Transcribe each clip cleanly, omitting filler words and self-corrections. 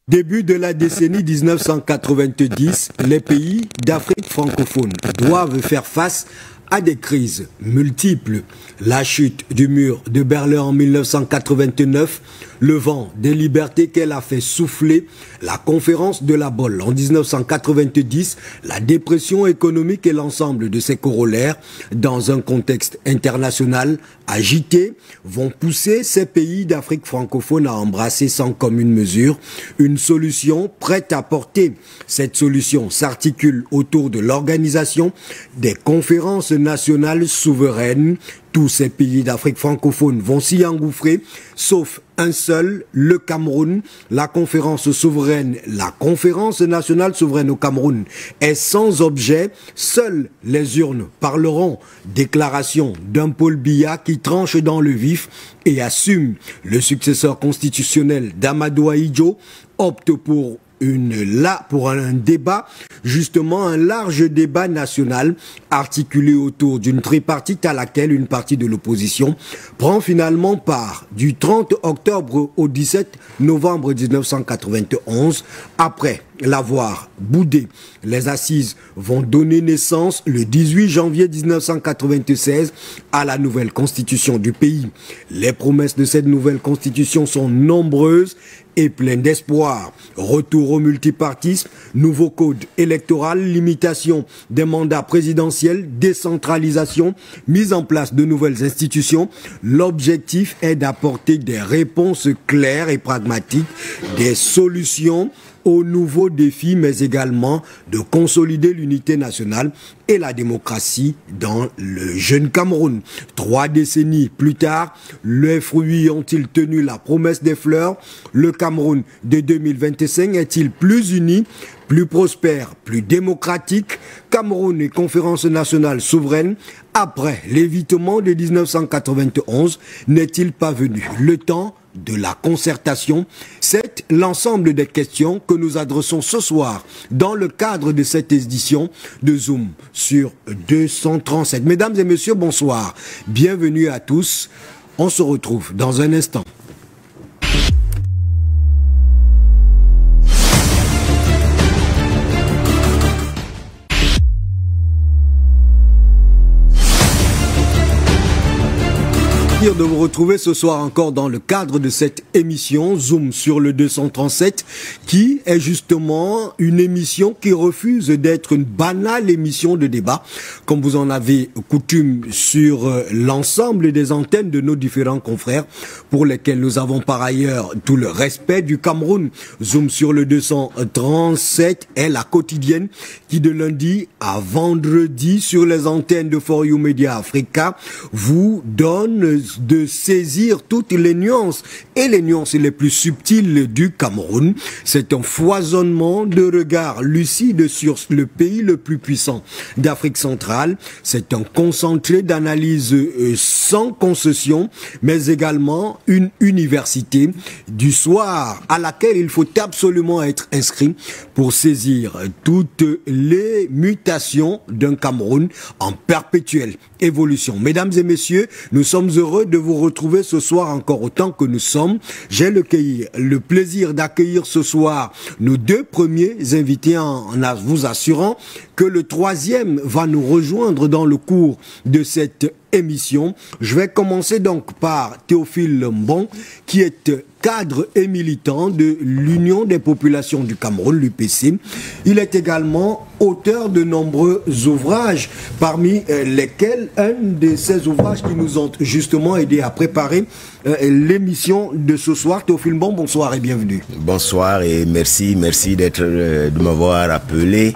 Début de la décennie 1990, les pays d'Afrique francophone doivent faire face à des crises multiples. La chute du mur de Berlin en 1989, le vent des libertés qu'elle a fait souffler, la conférence de la Bolle en 1990, la dépression économique et l'ensemble de ses corollaires dans un contexte international agité vont pousser ces pays d'Afrique francophone à embrasser sans commune mesure une solution prête à porter. Cette solution s'articule autour de l'organisation des conférences nationales souveraines. Tous ces pays d'Afrique francophone vont s'y engouffrer, sauf un seul, le Cameroun. La conférence souveraine, la conférence nationale souveraine au Cameroun est sans objet. Seules les urnes parleront. Déclaration d'un Paul Biya qui tranche dans le vif et assume. Le successeur constitutionnel d'Amadou Ahidjo opte pour un débat, justement un large débat national articulé autour d'une tripartite à laquelle une partie de l'opposition prend finalement part du 30 octobre au 17 novembre 1991. Après l'avoir boudé, les assises vont donner naissance le 18 janvier 1996 à la nouvelle constitution du pays. Les promesses de cette nouvelle constitution sont nombreuses et plein d'espoir. Retour au multipartisme, nouveau code électoral, limitation des mandats présidentiels, décentralisation, mise en place de nouvelles institutions. L'objectif est d'apporter des réponses claires et pragmatiques, des solutions aux nouveaux défis, mais également de consolider l'unité nationale et la démocratie dans le jeune Cameroun. 3 décennies plus tard, les fruits ont-ils tenu la promesse des fleurs? Le Cameroun de 2025 est-il plus uni, plus prospère, plus démocratique? Cameroun et conférence nationale souveraine, après l'évitement de 1991, n'est-il pas venu le temps de la concertation? C'est l'ensemble des questions que nous adressons ce soir dans le cadre de cette édition de Zoom sur 237. Mesdames et messieurs, bonsoir. Bienvenue à tous. On se retrouve dans un instant. De vous retrouver ce soir encore dans le cadre de cette émission Zoom sur le 237 qui est justement une émission qui refuse d'être une banale émission de débat comme vous en avez coutume sur l'ensemble des antennes de nos différents confrères pour lesquels nous avons par ailleurs tout le respect du Cameroun. Zoom sur le 237 est la quotidienne qui de lundi à vendredi sur les antennes de For You Media Africa vous donne de saisir toutes les nuances et les nuances les plus subtiles du Cameroun. C'est un foisonnement de regards lucides sur le pays le plus puissant d'Afrique centrale. C'est un concentré d'analyse sans concession, mais également une université du soir à laquelle il faut absolument être inscrit pour saisir toutes les mutations d'un Cameroun en perpétuelle évolution. Mesdames et messieurs, nous sommes heureux de vous retrouver ce soir encore autant que nous sommes. J'ai le plaisir d'accueillir ce soir nos 2 premiers invités en vous assurant que le 3e va nous rejoindre dans le cours de cette émission. Je vais commencer donc par Théophile Mbon, qui est cadre et militant de l'Union des populations du Cameroun, l'UPC. Il est également auteur de nombreux ouvrages, parmi lesquels un de ces ouvrages qui nous ont justement aidé à préparer l'émission de ce soir. Théophile Mbon, bonsoir et bienvenue. Bonsoir et merci de m'avoir appelé.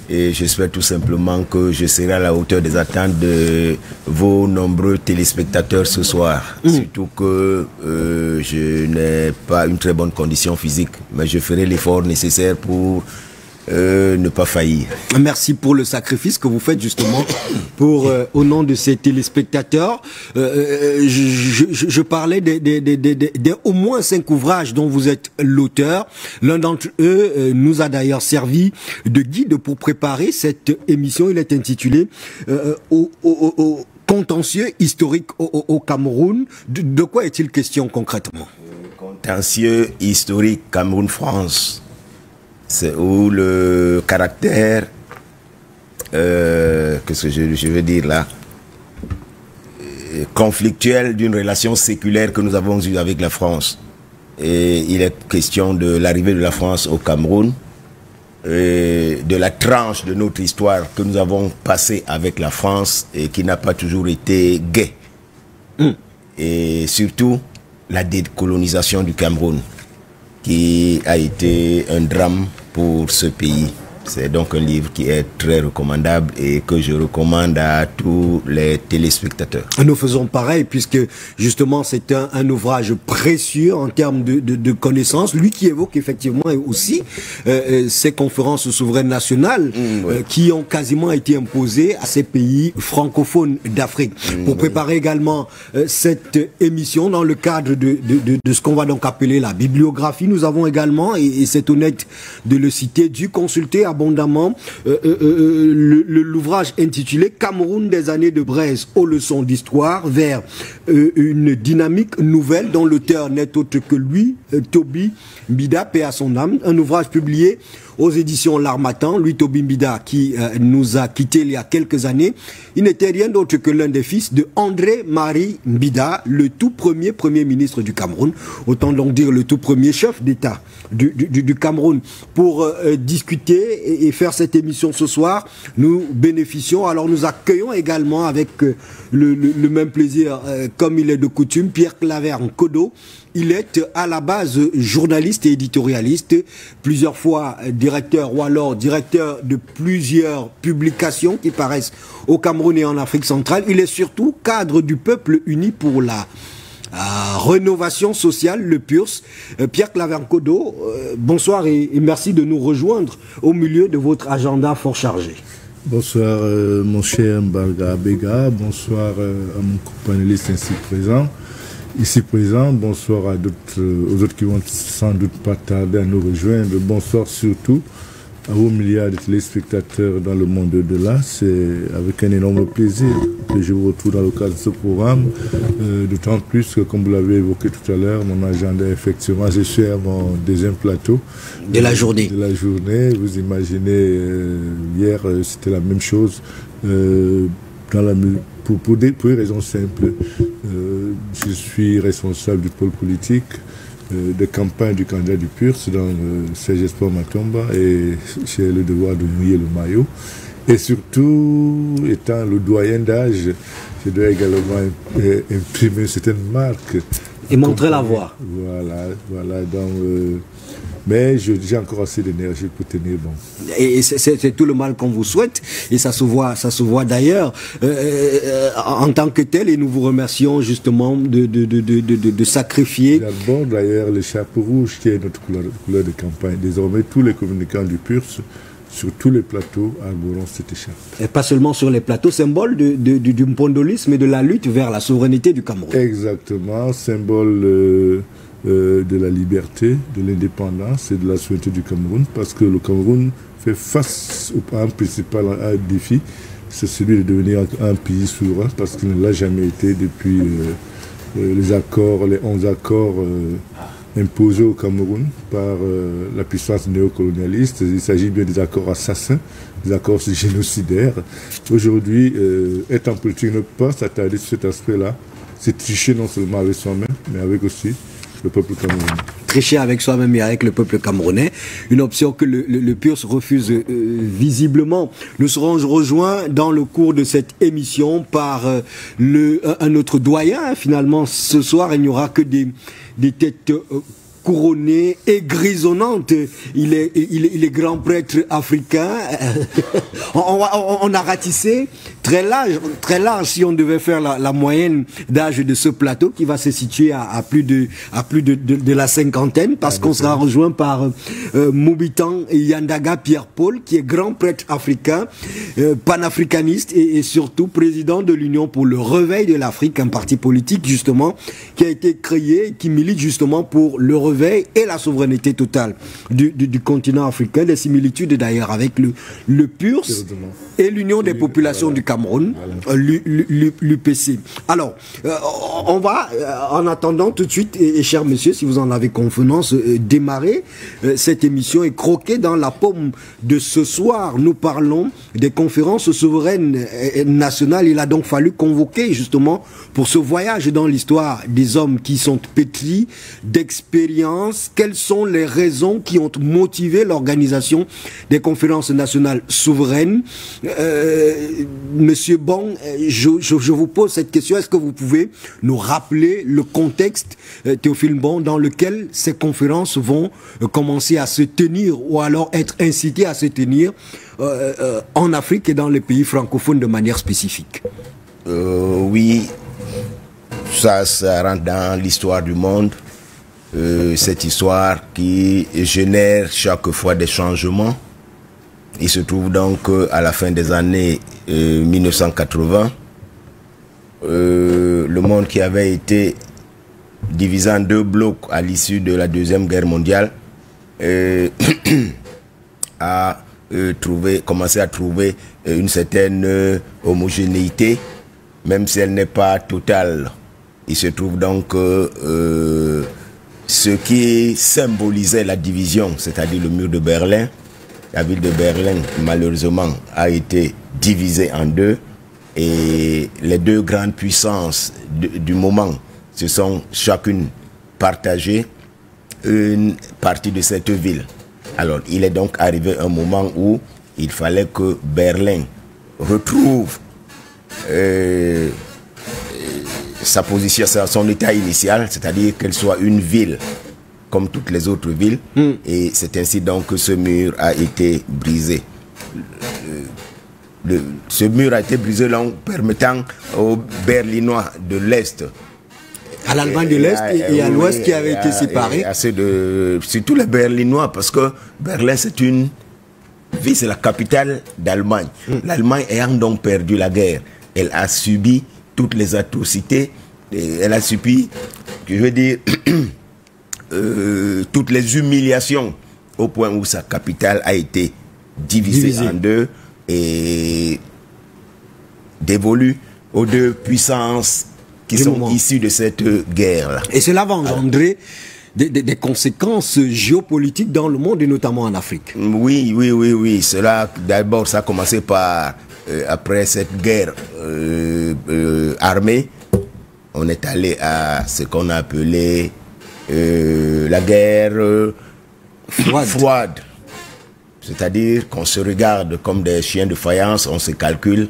Et j'espère tout simplement que je serai à la hauteur des attentes de vos nombreux téléspectateurs ce soir. Surtout que je n'ai pas une très bonne condition physique, mais je ferai l'effort nécessaire pour ne pas faillir. Merci pour le sacrifice que vous faites justement pour au nom de ces téléspectateurs. Je parlais des au moins 5 ouvrages dont vous êtes l'auteur. L'un d'entre eux nous a d'ailleurs servi de guide pour préparer cette émission. Il est intitulé contentieux historique au Cameroun. De quoi est-il question concrètement? contentieux historique Cameroun-France, c'est où le caractère, qu'est-ce que je veux dire là, conflictuel d'une relation séculaire que nous avons eue avec la France. Et il est question de l'arrivée de la France au Cameroun, et de la tranche de notre histoire que nous avons passée avec la France et qui n'a pas toujours été gaie. Et surtout, la décolonisation du Cameroun, qui a été un drame pour ce pays. C'est donc un livre qui est très recommandable et que je recommande à tous les téléspectateurs. Nous faisons pareil puisque justement c'est un ouvrage précieux en termes de connaissances. Lui qui évoque effectivement aussi ces conférences souveraines nationales qui ont quasiment été imposées à ces pays francophones d'Afrique. Pour préparer également cette émission dans le cadre de ce qu'on va donc appeler la bibliographie, nous avons également, et c'est honnête de le citer, dû consulter abondamment l'ouvrage intitulé Cameroun des années de braise aux leçons d'histoire vers une dynamique nouvelle dont l'auteur n'est autre que lui, Toby Mbida, paix à son âme, un ouvrage publié aux éditions L'Harmattan. Lui, Toby Mbida, qui nous a quittés il y a quelques années, il n'était rien d'autre que l'un des fils de André-Marie Mbida, le tout premier Premier ministre du Cameroun, autant donc dire le tout premier chef d'État du Cameroun. Pour discuter et faire cette émission ce soir, nous bénéficions, alors nous accueillons également avec le même plaisir, comme il est de coutume, Pierre Claver Nkodo. Il est à la base journaliste et éditorialiste, plusieurs fois directeur ou alors directeur de plusieurs publications qui paraissent au Cameroun et en Afrique centrale. Il est surtout cadre du Peuple uni pour la rénovation sociale, le PURS. Pierre Claver Nkodo, bonsoir et merci de nous rejoindre au milieu de votre agenda fort chargé. Bonsoir mon cher Mbarga Bega, bonsoir à mon co-panéliste ici présent, bonsoir aux autres qui vont sans doute pas tarder à nous rejoindre, bonsoir surtout à vos milliards de téléspectateurs dans le monde de-delà. C'est avec un énorme plaisir que je vous retrouve dans le cadre de ce programme, d'autant plus que, comme vous l'avez évoqué tout à l'heure, mon agenda, effectivement, je suis à mon deuxième plateau de la journée. Vous imaginez, hier, c'était la même chose. Pour une raison simple, je suis responsable du pôle politique de campagne du candidat du PURS dans Serge Espoir Matomba et j'ai le devoir de mouiller le maillot. Et surtout, étant le doyen d'âge, je dois également imprimer certaines marques. Et montrer la voie. Voilà. Donc, mais j'ai encore assez d'énergie pour tenir bon. Et c'est tout le mal qu'on vous souhaite, et ça se voit d'ailleurs en tant que tel, et nous vous remercions justement de sacrifier. D'abord d'ailleurs le chapeau rouge qui est notre couleur de campagne. Désormais tous les communicants du PURS sur tous les plateaux arborons cette écharpe. Et pas seulement sur les plateaux, symbole du mpondolisme et de la lutte vers la souveraineté du Cameroun. Exactement, symbole de la liberté, de l'indépendance et de la souveraineté du Cameroun, parce que le Cameroun fait face à un principal défi, c'est celui de devenir un pays souverain, parce qu'il ne l'a jamais été depuis les 11 accords imposés au Cameroun par la puissance néocolonialiste. Il s'agit bien des accords assassins, des accords génocidaires. Aujourd'hui, être en politique ne peut pas s'attarder sur cet aspect-là. C'est tricher non seulement avec soi-même, mais avec aussi le peuple camerounais. Tricher avec soi-même et avec le peuple camerounais, une option que le PURS refuse visiblement. Nous serons rejoints dans le cours de cette émission par un autre doyen. Finalement, ce soir, il n'y aura que des têtes couronnées et grisonnantes. Il est grand prêtre africain. On a ratissé très large si on devait faire la moyenne d'âge de ce plateau qui va se situer à plus de la cinquantaine, parce qu'on sera rejoint par Moubitan Yandaga Pierre-Paul, qui est grand prêtre africain, panafricaniste et surtout président de l'Union pour le réveil de l'Afrique, un parti politique justement qui a été créé, qui milite justement pour le réveil et la souveraineté totale du continent africain, des similitudes d'ailleurs avec le PURS et l'Union des populations du Cameroun. Cameroun, l'UPC. Alors, on va, en attendant tout de suite, et chers messieurs, si vous en avez convenance, démarrer cette émission et croquer dans la pomme de ce soir. Nous parlons des conférences souveraines nationales. Il a donc fallu convoquer justement pour ce voyage dans l'histoire des hommes qui sont pétris d'expérience. Quelles sont les raisons qui ont motivé l'organisation des conférences nationales souveraines? Monsieur Bong, je vous pose cette question. Est-ce que vous pouvez nous rappeler le contexte, Théophile Bong, dans lequel ces conférences vont commencer à se tenir ou alors être incitées à se tenir en Afrique et dans les pays francophones de manière spécifique? Oui, ça rentre dans l'histoire du monde. Cette histoire qui génère chaque fois des changements. Il se trouve donc à la fin des années 1980, le monde qui avait été divisé en deux blocs à l'issue de la Deuxième Guerre mondiale a commencé à trouver une certaine homogénéité, même si elle n'est pas totale. Il se trouve donc que ce qui symbolisait la division, c'est-à-dire le mur de Berlin, la ville de Berlin, malheureusement, a été divisée en deux et les deux grandes puissances du moment se sont chacune partagées une partie de cette ville. Alors, il est donc arrivé un moment où il fallait que Berlin retrouve sa position, son état initial, c'est-à-dire qu'elle soit une ville comme toutes les autres villes, et c'est ainsi donc que ce mur a été brisé. Ce mur a été brisé donc, permettant aux Berlinois de l'Est, à l'Allemagne de l'Est et à l'Ouest qui avaient été séparés. Surtout les Berlinois, parce que Berlin c'est une ville, c'est la capitale d'Allemagne. L'Allemagne ayant donc perdu la guerre, elle a subi toutes les atrocités, elle a subi, je veux dire, toutes les humiliations au point où sa capitale a été divisée en deux et dévolue aux deux puissances qui sont issues de cette guerre-là. Et cela va engendrer des conséquences géopolitiques dans le monde et notamment en Afrique. Oui, oui, oui, oui. Cela, d'abord, ça a commencé par, après cette guerre armée, on est allé à ce qu'on a appelé la guerre froide. C'est-à-dire qu'on se regarde comme des chiens de faïence, on se calcule.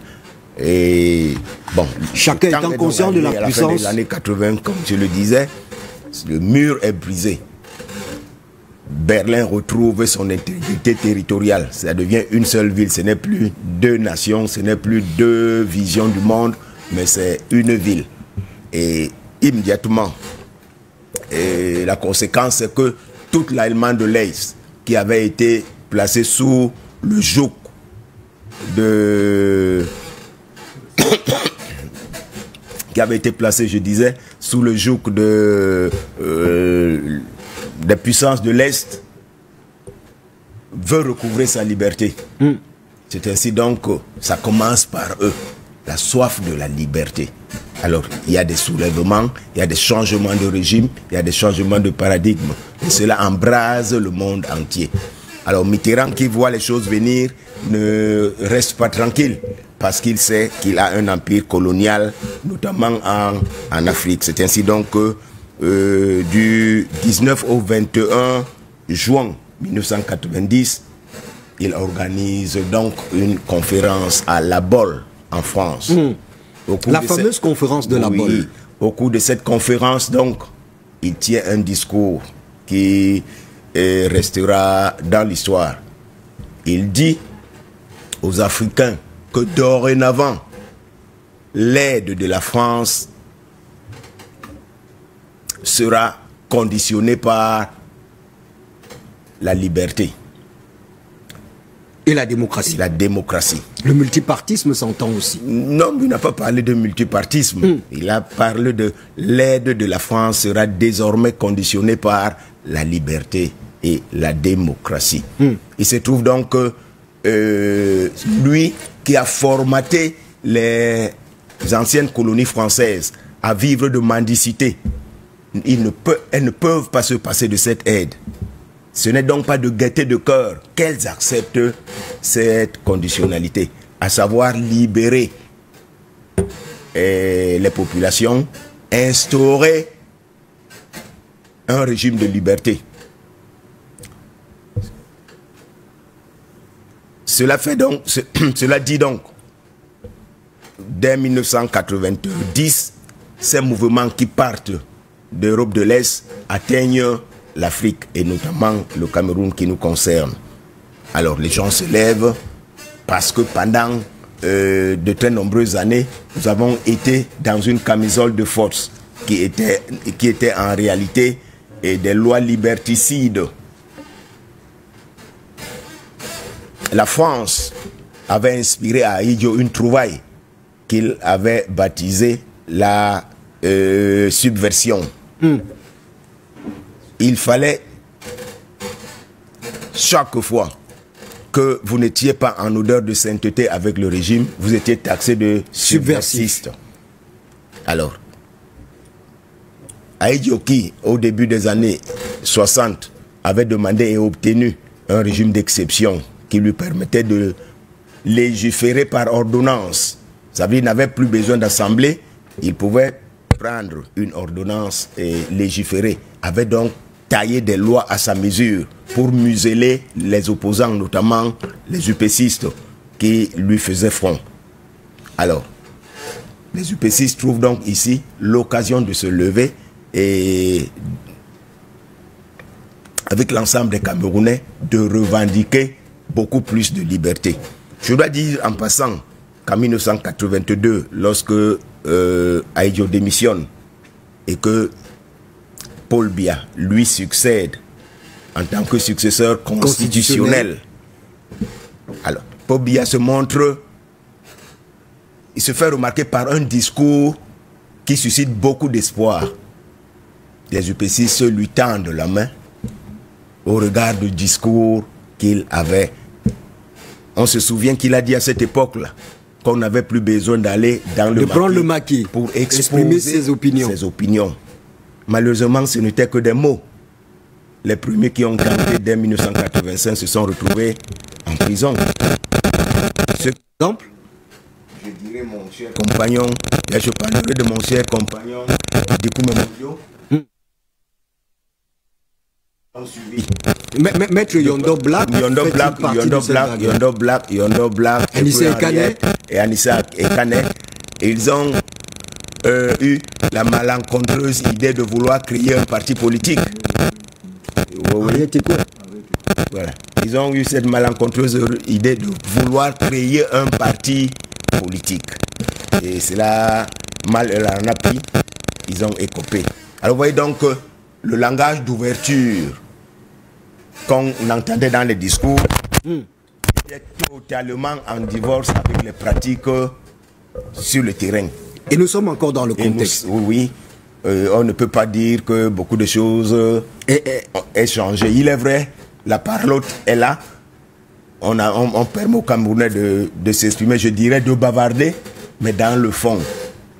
Et bon, chacun étant conscient de la puissance. À la fin des années 80, comme je le disais, le mur est brisé. Berlin retrouve son intégrité territoriale. Ça devient une seule ville. Ce n'est plus deux nations, ce n'est plus deux visions du monde, mais c'est une ville. Et immédiatement, la conséquence, c'est que toute l'Allemagne de l'Est, qui avait été placée sous le joug de... qui avait été placé, je disais, sous le joug des puissances de l'Est, veut recouvrer sa liberté. C'est ainsi donc que ça commence par eux, la soif de la liberté. Alors, il y a des soulèvements, il y a des changements de régime, il y a des changements de paradigme. Et cela embrase le monde entier. Alors, Mitterrand, qui voit les choses venir, ne reste pas tranquille, parce qu'il sait qu'il a un empire colonial, notamment en Afrique. C'est ainsi donc que du 19 au 21 juin 1990, il organise donc une conférence à La Baule, en France. La fameuse conférence de La Baule. Au cours de cette conférence, donc, il tient un discours qui restera dans l'histoire. Il dit aux Africains que dorénavant, l'aide de la France sera conditionnée par la liberté. Et la démocratie. La démocratie. Le multipartisme s'entend aussi. Non, il n'a pas parlé de multipartisme. Il a parlé de l'aide de la France sera désormais conditionnée par la liberté et la démocratie. Il se trouve donc que lui qui a formaté les anciennes colonies françaises à vivre de mendicité, elles ne peuvent pas se passer de cette aide. Ce n'est donc pas de gaieté de cœur qu'elles acceptent cette conditionnalité, à savoir libérer les populations, instaurer un régime de liberté. Cela dit donc, dès 1990, ces mouvements qui partent d'Europe de l'Est atteignent l'Afrique et notamment le Cameroun qui nous concerne. Alors les gens se lèvent parce que pendant de très nombreuses années, nous avons été dans une camisole de force qui était en réalité des lois liberticides. La France avait inspiré à Ahidjo une trouvaille qu'il avait baptisée la subversion. Il fallait chaque fois que vous n'étiez pas en odeur de sainteté avec le régime, vous étiez taxé de subversiste. Alors, Ahidjo qui, au début des années 60, avait demandé et obtenu un régime d'exception qui lui permettait de légiférer par ordonnance. Ça veut dire qu'il n'avait plus besoin d'assemblée, il pouvait prendre une ordonnance et légiférer, avait donc taillé des lois à sa mesure pour museler les opposants, notamment les UPCistes qui lui faisaient front. Alors, les UPCistes trouvent donc ici l'occasion de se lever et avec l'ensemble des Camerounais de revendiquer beaucoup plus de liberté. Je dois dire en passant qu'en 1982, lorsque Ahidjo démissionne et que Paul Biya lui succède en tant que successeur constitutionnel. Alors, Paul Biya se montre, il se fait remarquer par un discours qui suscite beaucoup d'espoir. Les UPCistes lui tendent la main au regard du discours qu'il avait. On se souvient qu'il a dit à cette époque-là qu'on n'avait plus besoin d'aller dans le maquis pour exprimer ses opinions. Malheureusement, ce n'était que des mots. Les premiers qui ont tenté dès 1985 se sont retrouvés en prison. Exemple, je dirais mon cher compagnon, et je parlerai de mon cher compagnon, Dikoumé Mondio. Maître Yondo Black, Yondo Black, et Anissa Ekane, ils ont eu la malencontreuse idée de vouloir créer un parti politique. Voilà. Ils ont eu cette malencontreuse idée de vouloir créer un parti politique. Et cela, mal leur en a pris, ils ont écopé. Alors vous voyez donc le langage d'ouverture qu'on entendait dans les discours était totalement en divorce avec les pratiques sur le terrain. Et nous sommes encore dans le contexte. Oui, on ne peut pas dire que beaucoup de choses aient changé. Il est vrai, la parole est là. On permet aux Camerounais de s'exprimer, je dirais de bavarder, mais dans le fond.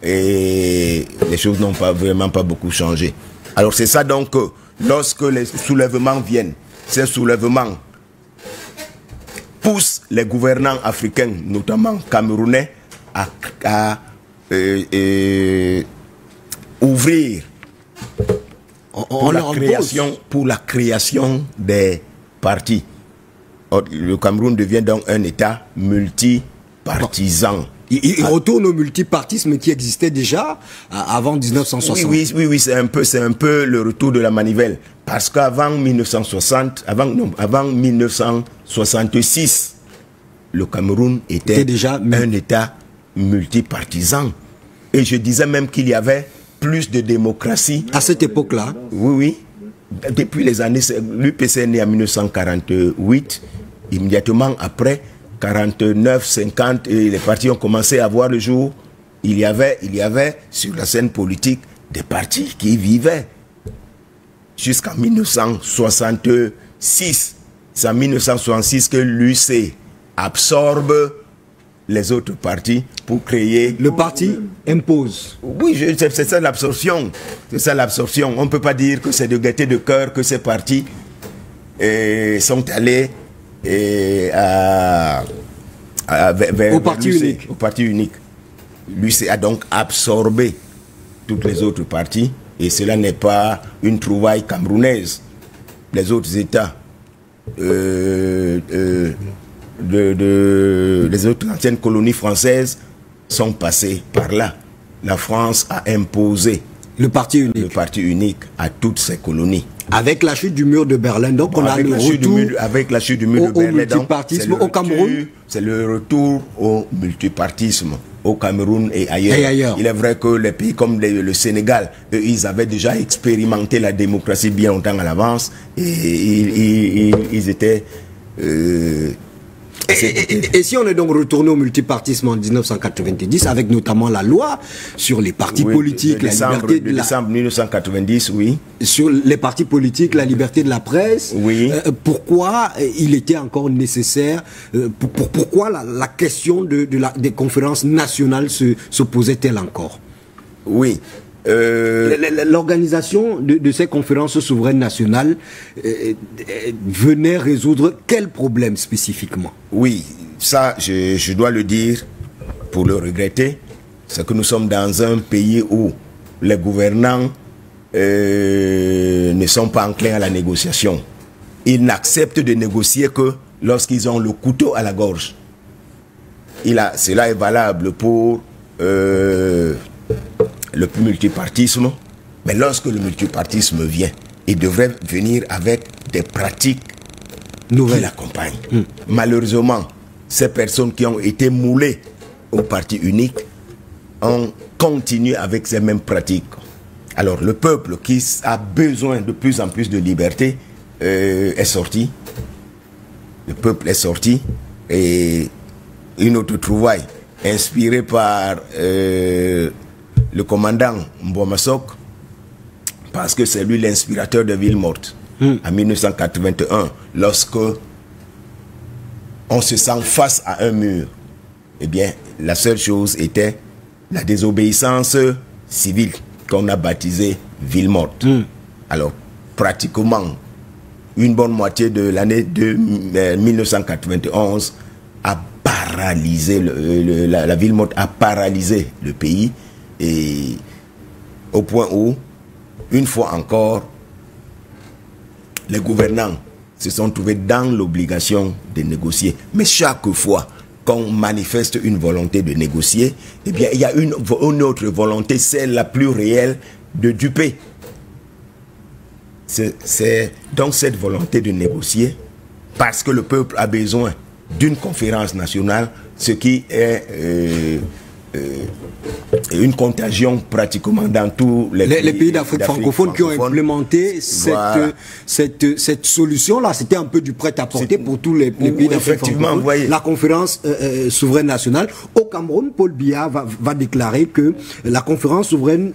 Et les choses n'ont vraiment pas beaucoup changé. Alors c'est ça donc, lorsque les soulèvements viennent, ces soulèvements poussent les gouvernants africains, notamment camerounais, à ouvrir pour la création des partis. Le Cameroun devient donc un État multipartisan. Il retourne au multipartisme qui existait déjà avant 1960. Oui, c'est un peu le retour de la manivelle. Parce qu'avant 1966, le Cameroun était déjà un État multipartisan. Et je disais même qu'il y avait plus de démocratie. À cette époque-là? Oui. Depuis les années... L'UPC est né en 1948. Immédiatement après, 49, 50, et les partis ont commencé à voir le jour. Il y avait sur la scène politique des partis qui vivaient. Jusqu'en 1966. C'est en 1966 que l'UC absorbe les autres partis pour créer... Le parti impose. Oui, c'est ça l'absorption. C'est ça l'absorption. On ne peut pas dire que c'est de gaieté de cœur que ces partis sont allés au parti unique. Au parti unique. L'UC a donc absorbé toutes les autres partis et cela n'est pas une trouvaille camerounaise. Les autres États, les autres anciennes colonies françaises sont passées par là. La France a imposé le parti unique à toutes ces colonies. Avec la chute du mur de Berlin, donc on a le retour avec la chute du mur de Berlin, multipartisme au Cameroun. C'est le retour au multipartisme au Cameroun et ailleurs. Il est vrai que les pays comme le Sénégal, eux, ils avaient déjà expérimenté la démocratie bien longtemps à l'avance et ils étaient... Et si on est donc retourné au multipartisme en 1990, avec notamment la loi sur les partis politiques, la liberté de décembre 1990, oui. Sur les partis politiques, la liberté de la presse, oui. Pourquoi il était encore nécessaire, pourquoi la question des conférences nationales se posait-elle encore? Oui. L'organisation de ces conférences souveraines nationales venait résoudre quel problème spécifiquement? Oui, ça je dois le dire pour le regretter, c'est que nous sommes dans un pays où les gouvernants ne sont pas enclins à la négociation. Ils n'acceptent de négocier que lorsqu'ils ont le couteau à la gorge. Cela est valable pour le multipartisme, mais lorsque le multipartisme vient, il devrait venir avec des pratiques nouvelles qui l'accompagnent. Malheureusement, ces personnes qui ont été moulées au parti unique ont continué avec ces mêmes pratiques. Alors le peuple qui a besoin de plus en plus de liberté est sorti. Le peuple est sorti et une autre trouvaille inspirée par le commandant Mbomasok, parce que c'est lui l'inspirateur de Ville Morte en 1981, lorsque on se sent face à un mur. Eh bien, la seule chose était la désobéissance civile qu'on a baptisée Ville Morte. Alors, pratiquement, une bonne moitié de l'année 1991 a paralysé, la Ville Morte a paralysé le pays. Et au point où, une fois encore, les gouvernants se sont trouvés dans l'obligation de négocier. Mais chaque fois qu'on manifeste une volonté de négocier, eh bien, il y a une autre volonté, celle la plus réelle, de duper. C'est donc cette volonté de négocier, parce que le peuple a besoin d'une conférence nationale, ce qui est une contagion pratiquement dans tous les pays d'Afrique francophone qui ont implémenté cette solution-là. C'était un peu du prêt-à-porter pour tous les pays d'Afrique francophone. La conférence souveraine nationale. Au Cameroun, Paul Biya va déclarer que la conférence souveraine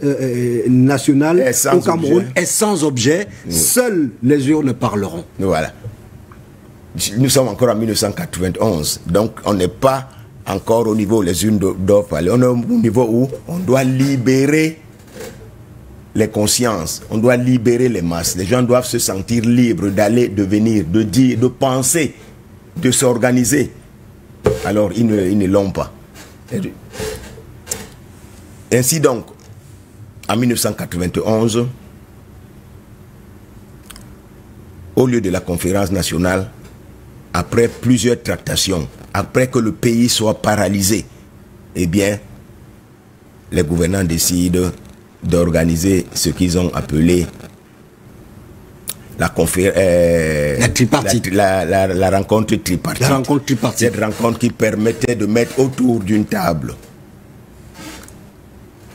nationale au Cameroun est sans objet. Seules les urnes parleront. Voilà. Nous sommes encore en 1991, donc on n'est pas encore au niveau les unes doivent parler. On est au niveau où on doit libérer les consciences, on doit libérer les masses. Les gens doivent se sentir libres d'aller, de venir, de dire, de penser, de s'organiser. Alors ils ne l'ont pas. Ainsi donc, en 1991, au lieu de la conférence nationale, après plusieurs tractations, après que le pays soit paralysé, eh bien, les gouvernants décident d'organiser ce qu'ils ont appelé la rencontre tripartite. La rencontre tripartite. Cette rencontre qui permettait de mettre autour d'une table,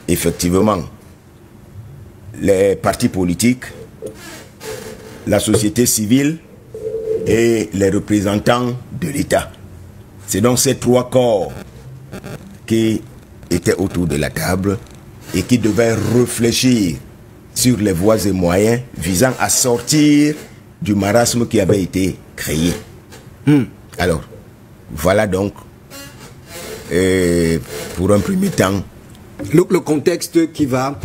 effectivement, les partis politiques, la société civile et les représentants de l'État. C'est donc ces trois corps qui étaient autour de la table et qui devaient réfléchir sur les voies et moyens visant à sortir du marasme qui avait été créé. Alors, voilà donc pour un premier temps. Le contexte qui va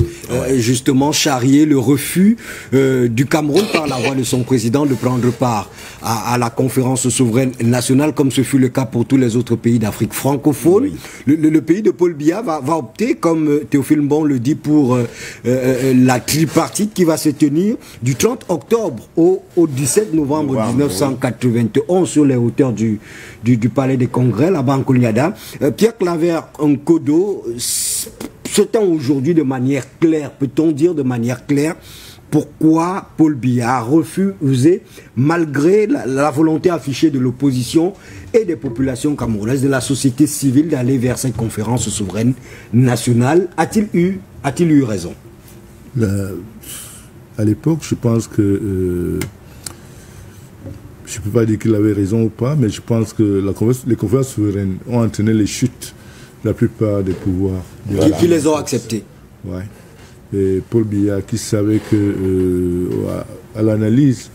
justement charrier le refus du Cameroun par la voix de son président de prendre part à la conférence souveraine nationale, comme ce fut le cas pour tous les autres pays d'Afrique francophone. Oui. Le pays de Paul Biya va opter, comme Théophile Mbon le dit, pour la tripartite qui va se tenir du 30 octobre au 17 novembre 1991 sur les hauteurs du Palais des Congrès, là-bas en Kouniada. Pierre Claver Nkodo, c'est aujourd'hui de manière claire, peut-on dire de manière claire, pourquoi Paul Biya a refusé, malgré la volonté affichée de l'opposition et des populations camerounaises, de la société civile, d'aller vers cette conférence souveraine nationale? A-t-il eu raison? À l'époque, je pense que... je ne peux pas dire qu'il avait raison ou pas, mais je pense que les conférences souveraines ont entraîné les chutes de la plupart des pouvoirs. Qui les ont acceptés. Ouais. Et Paul Biya, qui savait que à l'analyse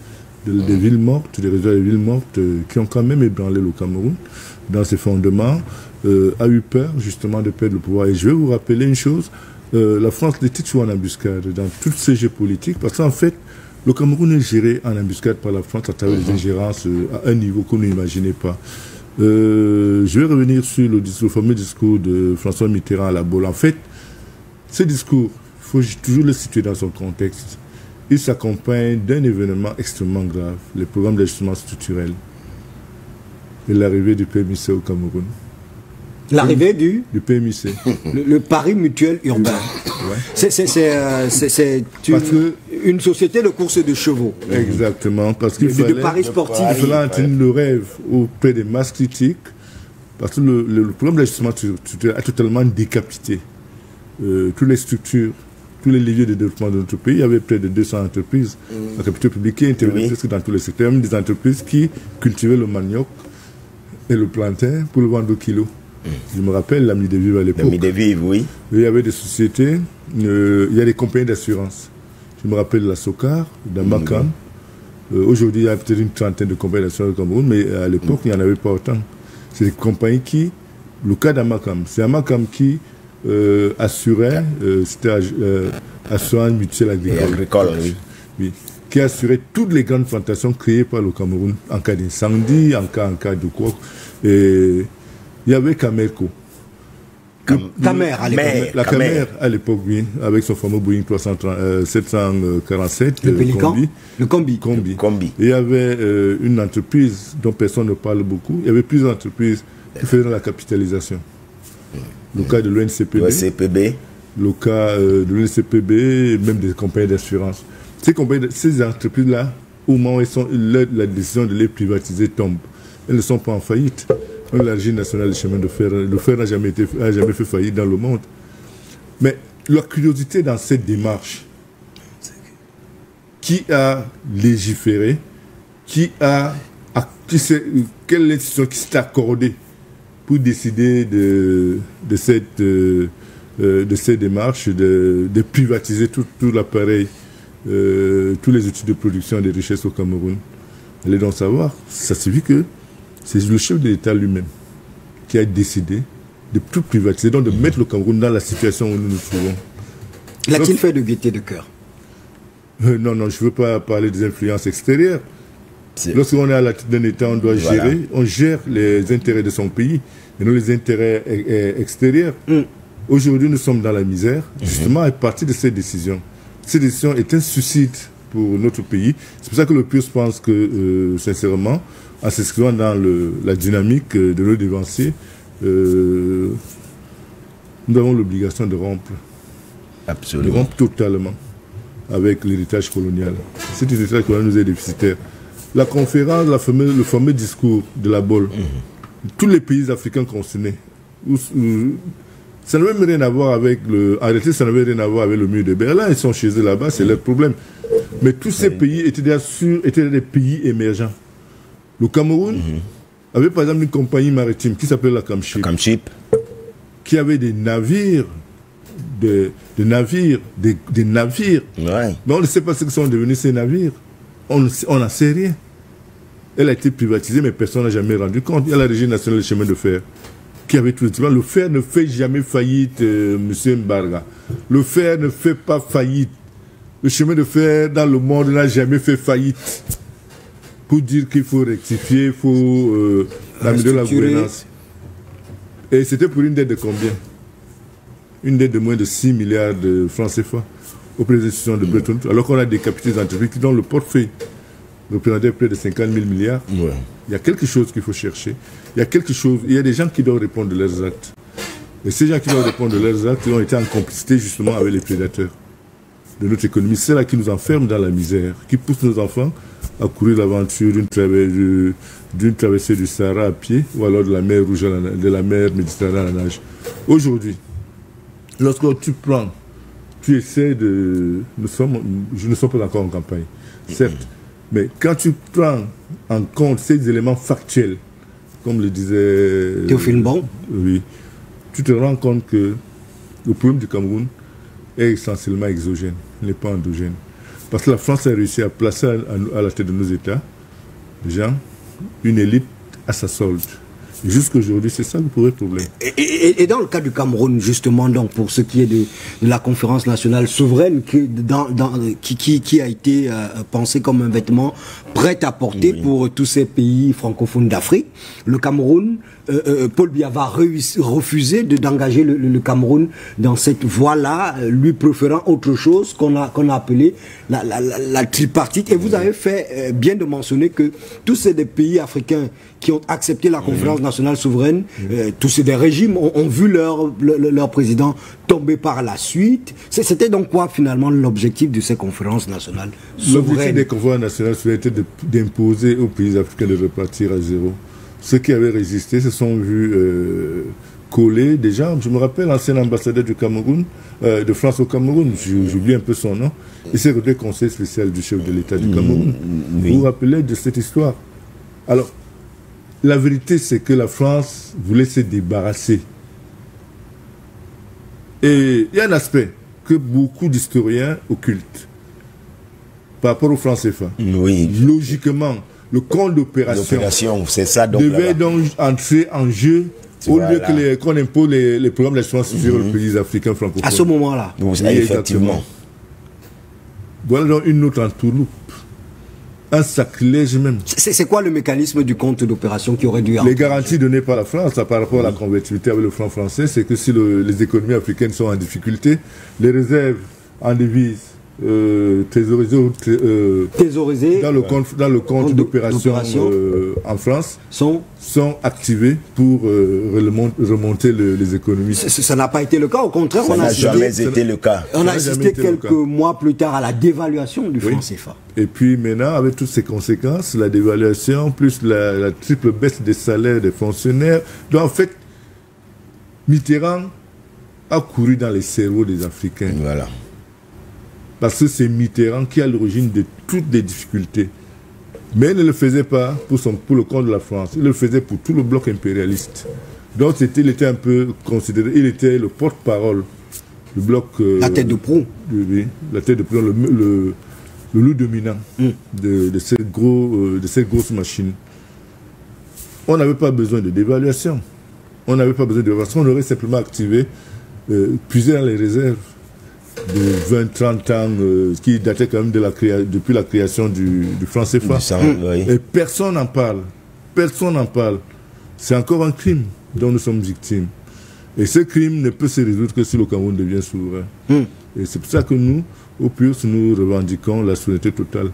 des villes mortes, des résultats des villes mortes, qui ont quand même ébranlé le Cameroun dans ses fondements, a eu peur justement de perdre le pouvoir. Et je vais vous rappeler une chose, la France était toujours en embuscade dans tous ces jeux politiques, parce qu'en fait, le Cameroun est géré en embuscade par la France à travers des ingérences à un niveau qu'on n'imaginait pas. Je vais revenir sur le fameux discours de François Mitterrand à la Baule. En fait, ce discours, il faut toujours le situer dans son contexte. Il s'accompagne d'un événement extrêmement grave, le programme d'ajustement structurel et l'arrivée du PMIC au Cameroun. L'arrivée du PMIC. Le Paris Mutuel Urbain. Ouais. C'est une société de course de chevaux. Exactement, parce qu'il fallait, de paris sportifs. Il fallait entraîner le rêve auprès des masses critiques, parce que le programme d'ajustement structurel a totalement décapité toutes les structures, tous les leviers de développement de notre pays. Il y avait près de 200 entreprises en capitaux publics qui intervenaient presque dans tous les secteurs, même des entreprises qui cultivaient le manioc et le plantain pour le vendre au kilo. Je me rappelle l'Ami de Vive à l'époque. L'Ami de Vive, oui. Il y avait des sociétés, il y a des compagnies d'assurance. Je me rappelle la Socar, d'Amakam. Aujourd'hui, il y a peut-être une trentaine de compagnies d'assurance au Cameroun, mais à l'époque, il n'y en avait pas autant. C'est des compagnies qui, le cas d'Amakam, c'est Amakam qui assurait, c'était Assurance Mutuelle Agricole. Oui. Qui assurait toutes les grandes plantations créées par le Cameroun en cas d'incendie, en cas de quoi. Et il y avait Camerco. Camer à l'époque. La Camer à l'époque, oui, avec son fameux Boeing 747. Le Pélican. Le Combi. Et il y avait une entreprise dont personne ne parle beaucoup. Il y avait plusieurs entreprises qui faisaient la capitalisation. Le cas de l'ONCPB. Le cas de l'ONCPB, même des compagnies d'assurance. Ces entreprises-là, au moment où la décision de les privatiser tombe, elles ne sont pas en faillite. La Régie nationale des chemins de fer n'a jamais fait faillite dans le monde. Mais la curiosité dans cette démarche, qui a légiféré, quelle est l'institution qui s'est accordée pour décider de cette démarche de privatiser tout l'appareil, tous les outils de production des richesses au Cameroun. Allez donc savoir, ça suffit que c'est le chef de l'État lui-même qui a décidé de tout privatiser, donc de mettre le Cameroun dans la situation où nous nous trouvons. L'a-t-il fait de gaieté de cœur? Non, je ne veux pas parler des influences extérieures. Lorsqu'on est à la tête d'un État, on doit gérer, on gère les intérêts de son pays, et non les intérêts extérieurs. Aujourd'hui, nous sommes dans la misère, justement à partir de ces décisions. Cette décision est un suicide pour notre pays. C'est pour ça que le PUS pense que, sincèrement, en s'inscrivant dans la dynamique de nos devanciers, nous avons l'obligation de rompre. Absolument. De rompre totalement avec l'héritage colonial. Cet héritage colonial nous est déficitaire. La conférence, le fameux discours de la Baule, tous les pays africains concernés, ça n'avait même rien à voir avec en réalité, ça n'avait rien à voir avec le mur de Berlin. Ils sont chez eux là-bas, c'est leur problème. Mais tous ces pays étaient des pays émergents. Le Cameroun avait par exemple une compagnie maritime qui s'appelait la Camship, qui avait des navires, des navires. Ouais. Mais on ne sait pas ce que sont devenus ces navires. On n'en sait rien. Elle a été privatisée, mais personne n'a jamais rendu compte. Il y a la Régie nationale des chemins de fer. qui avait tout le temps. Le fer ne fait jamais faillite, monsieur Mbarga. Le fer ne fait pas faillite. Le chemin de fer dans le monde n'a jamais fait faillite. Pour dire qu'il faut rectifier, il faut améliorer la gouvernance. Et c'était pour une dette de combien? Une dette de moins de 6 milliards de francs CFA auprès des institutions de Bretton Woods, alors qu'on a décapité des entreprises qui, dans le portefeuille, représentaient près de 50 000 milliards. Ouais. Il y a quelque chose qu'il faut chercher. Il y a quelque chose, il y a des gens qui doivent répondre de leurs actes. Et ces gens qui doivent répondre de leurs actes, ils ont été en complicité justement avec les prédateurs de notre économie. C'est là qui nous enferme dans la misère, qui pousse nos enfants à courir l'aventure d'une traversée du Sahara à pied, ou alors de la mer Rouge, de la mer Méditerranée à la nage. Aujourd'hui, lorsque tu prends, tu essaies de... je ne suis pas encore en campagne, certes, mais quand tu prends en compte ces éléments factuels, comme le disait... Théophile Bon. Oui. Tu te rends compte que le problème du Cameroun est essentiellement exogène, n'est pas endogène. Parce que la France a réussi à placer à la tête de nos États des gens, une élite à sa solde. Jusqu'à aujourd'hui, c'est ça le problème. Et dans le cas du Cameroun, justement, donc, pour ce qui est de la conférence nationale souveraine qui a été pensée comme un vêtement prêt à porter pour tous ces pays francophones d'Afrique, le Cameroun, Paul Biya va refuser d'engager le Cameroun dans cette voie-là, lui préférant autre chose qu'on a appelé la tripartite. Et vous avez fait bien de mentionner que tous ces pays africains qui ont accepté la conférence nationale souveraine, tous ces régimes ont vu leur président tomber par la suite. C'était donc quoi finalement l'objectif de ces conférences nationales souveraines? L'objectif des conférences nationales souveraines était d'imposer aux pays africains de repartir à zéro. Ceux qui avaient résisté se sont vus coller déjà. Je me rappelle l'ancien ambassadeur du Cameroun, de France au Cameroun, j'oublie un peu son nom, il s'est retrouvé conseiller spécial du chef de l'État du Cameroun. Vous vous rappelez de cette histoire? Alors, la vérité, c'est que la France voulait se débarrasser. Et il y a un aspect que beaucoup d'historiens occultent par rapport aux francs CFA. Oui. Logiquement, le compte d'opération devait donc entrer en jeu au lieu qu'on impose les programmes d'assurance sur les pays africains francophones. À ce moment-là. Effectivement. Voilà donc une autre entourloupe. Un sacrilège même. C'est quoi le mécanisme du compte d'opération qui aurait dû... Les garanties données par la France par rapport à la convertibilité avec le franc français, c'est que si les économies africaines sont en difficulté, les réserves en devises thésaurisées dans le compte d'opération en France sont activées pour remonter les économies. Ça n'a pas été le cas, au contraire. Ça n'a jamais été le cas. On a assisté quelques mois plus tard à la dévaluation du franc CFA. Et puis maintenant, avec toutes ces conséquences, la dévaluation, plus la triple baisse des salaires des fonctionnaires, donc en fait, Mitterrand a couru dans les cerveaux des Africains. Voilà. Parce que c'est Mitterrand qui est à l'origine de toutes les difficultés. Mais il ne le faisait pas pour le compte de la France, il le faisait pour tout le bloc impérialiste. Donc il était un peu considéré, il était le porte-parole du bloc... la tête de proue. Oui, la tête de proue, le loup dominant de cette grosse machine. On n'avait pas besoin de dévaluation. On n'avait pas besoin de dévaluation, on aurait simplement activé, puisé dans les réserves de 20-30 ans qui datait quand même depuis la création du franc CFA. Et personne n'en parle. Personne n'en parle. C'est encore un crime dont nous sommes victimes. Et ce crime ne peut se résoudre que si le Cameroun devient souverain. Et c'est pour ça que nous, au PURS, nous revendiquons la souveraineté totale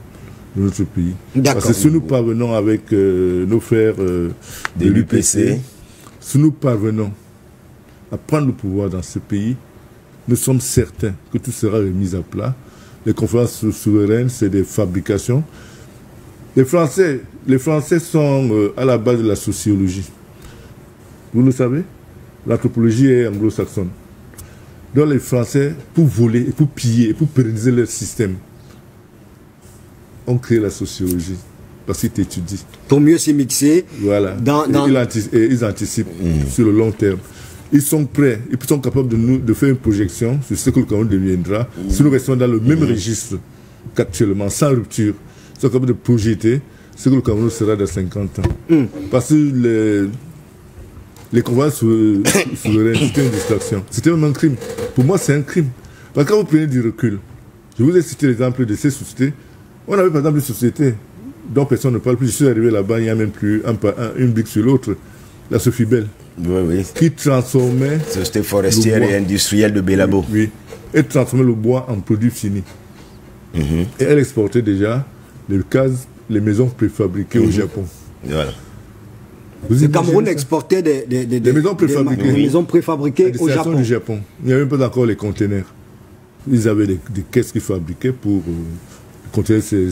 de notre pays. Parce que si nous parvenons avec nos frères de l'UPC, si nous parvenons à prendre le pouvoir dans ce pays, nous sommes certains que tout sera remis à plat. Les conférences souveraines, c'est des fabrications. Les Français sont à la base de la sociologie. Vous le savez, l'anthropologie est anglo-saxonne. Donc les Français, pour voler, et pour piller, et pour pérenniser leur système, ont créé la sociologie. Parce qu'ils étudient. Pour mieux s'y mixer. Voilà. Et ils anticipent sur le long terme. Ils sont prêts, ils sont capables de faire une projection sur ce que le Cameroun deviendra si nous restons dans le même registre qu'actuellement, sans rupture. Ils sont capables de projeter ce que le Cameroun sera dans 50 ans. Parce que les convois souverains, c'était une distraction. C'était même un crime. Pour moi, c'est un crime. Parce que quand vous prenez du recul, je vous ai cité l'exemple de ces sociétés. On avait par exemple une société dont personne ne parle plus. Je suis arrivé là-bas, il n'y a même plus une brique sur l'autre. La Sofibel. Oui, oui. Qui transformait... Société forestière et industrielle de Bélabo. Oui. Elle transformait le bois en produit fini. Et elle exportait déjà les cases, les maisons préfabriquées au Japon. Voilà. Le Cameroun exportait des maisons préfabriquées, maisons préfabriquées au Japon. Du Japon. Il n'y avait même pas encore les conteneurs. Ils avaient des caisses qu'ils fabriquaient pour contenir ces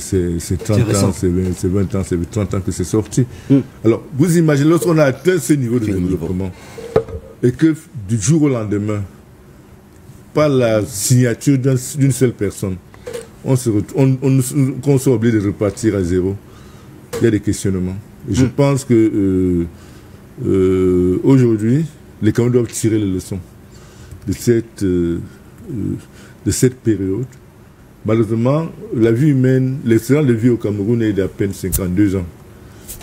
30 ans, ces 20 ans, ces 30 ans que c'est sorti. Alors, vous imaginez, lorsqu'on a atteint ce niveau de développement, et que du jour au lendemain, par la signature d'une seule personne, on soit obligé de repartir à zéro, il y a des questionnements. Et je pense que aujourd'hui, les Camerounais doivent tirer les leçons de cette période. Malheureusement, la vie humaine, l'espérance de vie au Cameroun est d'à peine 52 ans.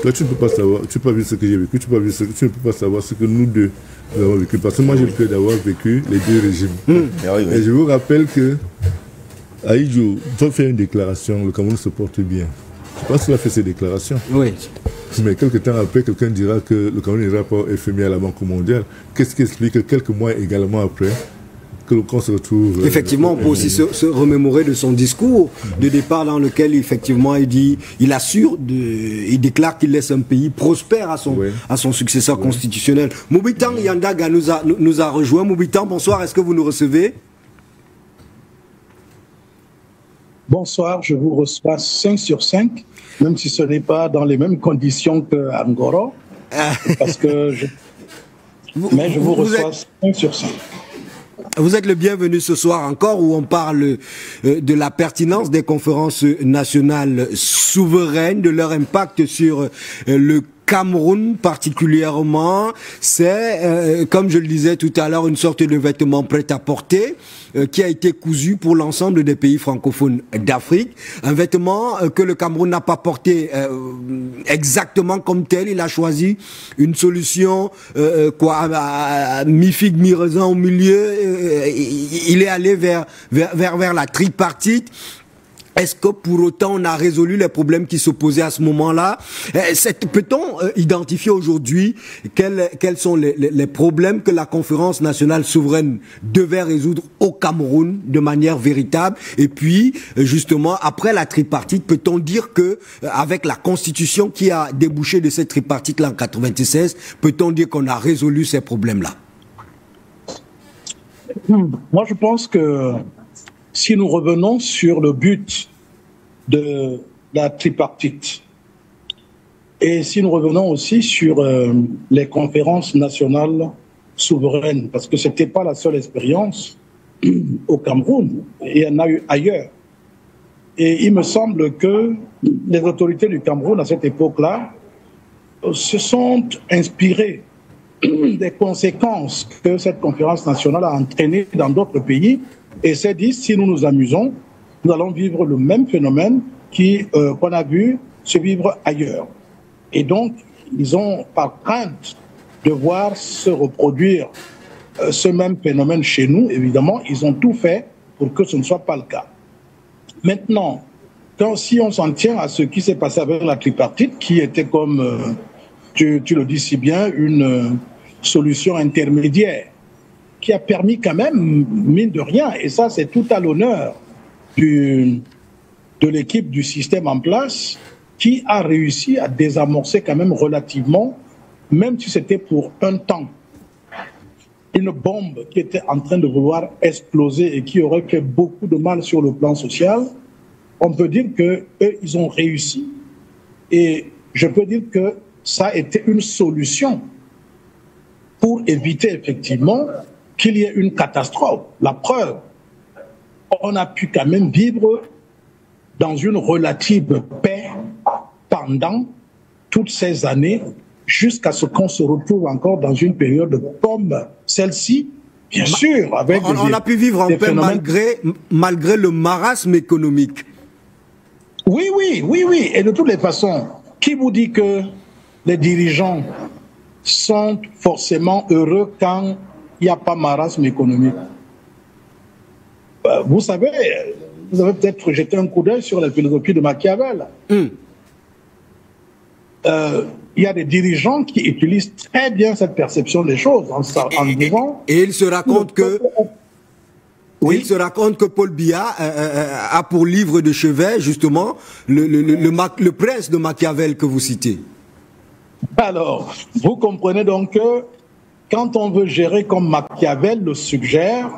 Toi, tu ne peux pas savoir, tu n'as pas vu ce que j'ai vécu, tu ne peux pas savoir ce que nous deux avons vécu. Parce que moi, j'ai le plaisir d'avoir vécu les deux régimes. Et je vous rappelle que Aïdjo, tu as fait une déclaration, le Cameroun se porte bien. Je pense qu'il a fait ces déclarations. Oui. Mais quelques temps après, quelqu'un dira que le Cameroun n'ira pas FMI à la Banque mondiale. Qu'est-ce qui explique que quelques mois également après, qu'on se retrouve... Effectivement, on peut aussi se remémorer de son discours de départ dans lequel, effectivement, il assure, il déclare qu'il laisse un pays prospère à son successeur constitutionnel. Moubitan Yandaga nous a rejoint. Moubitan, bonsoir, est-ce que vous nous recevez? Bonsoir, je vous reçois 5 sur 5, même si ce n'est pas dans les mêmes conditions que Ngoro, parce que je vous reçois 5 sur 5. Vous êtes le bienvenu ce soir encore où on parle de la pertinence des conférences nationales souveraines, de leur impact sur le Cameroun particulièrement. C'est, comme je le disais tout à l'heure, une sorte de vêtement prêt-à-porter qui a été cousu pour l'ensemble des pays francophones d'Afrique. Un vêtement que le Cameroun n'a pas porté exactement comme tel. Il a choisi une solution mi-figue, mi-raisin au milieu. Il est allé vers la tripartite. Est-ce que pour autant on a résolu les problèmes qui se posaient à ce moment-là? Peut-on identifier aujourd'hui quels sont les problèmes que la conférence nationale souveraine devait résoudre au Cameroun de manière véritable? Et puis, justement, après la tripartite, peut-on dire que avec la constitution qui a débouché de cette tripartite-là en 1996, peut-on dire qu'on a résolu ces problèmes-là? Moi, je pense que si nous revenons sur le but de la tripartite et si nous revenons aussi sur les conférences nationales souveraines, parce que ce n'était pas la seule expérience au Cameroun, il y en a eu ailleurs. Et il me semble que les autorités du Cameroun à cette époque-là se sont inspirées des conséquences que cette conférence nationale a entraînées dans d'autres pays et s'est dit, si nous nous amusons, nous allons vivre le même phénomène qu'on a vu se vivre ailleurs. Et donc, ils ont, par crainte de voir se reproduire ce même phénomène chez nous, évidemment, ils ont tout fait pour que ce ne soit pas le cas. Maintenant, si on s'en tient à ce qui s'est passé avec la tripartite, qui était comme, tu le dis si bien, une solution intermédiaire, qui a permis quand même, mine de rien, et ça c'est tout à l'honneur de l'équipe du système en place, qui a réussi à désamorcer quand même relativement, même si c'était pour un temps, une bombe qui était en train de vouloir exploser et qui aurait fait beaucoup de mal sur le plan social. On peut dire qu'eux, ils ont réussi. Et je peux dire que ça a été une solution pour éviter effectivement qu'il y ait une catastrophe. La preuve, on a pu quand même vivre dans une relative paix pendant toutes ces années, jusqu'à ce qu'on se retrouve encore dans une période comme celle-ci, bien sûr. Avec on a pu vivre en paix malgré le marasme économique. Oui. Et de toutes les façons, qui vous dit que les dirigeants sont forcément heureux quand il n'y a pas marasme économique. Vous savez, vous avez peut-être jeté un coup d'œil sur la philosophie de Machiavel. Il y a des dirigeants qui utilisent très bien cette perception des choses en disant... Et il se raconte que... Oui. Il se raconte que Paul Biya a pour livre de chevet, justement, le prince de Machiavel que vous citez. Alors, vous comprenez donc que quand on veut gérer comme Machiavel le suggère,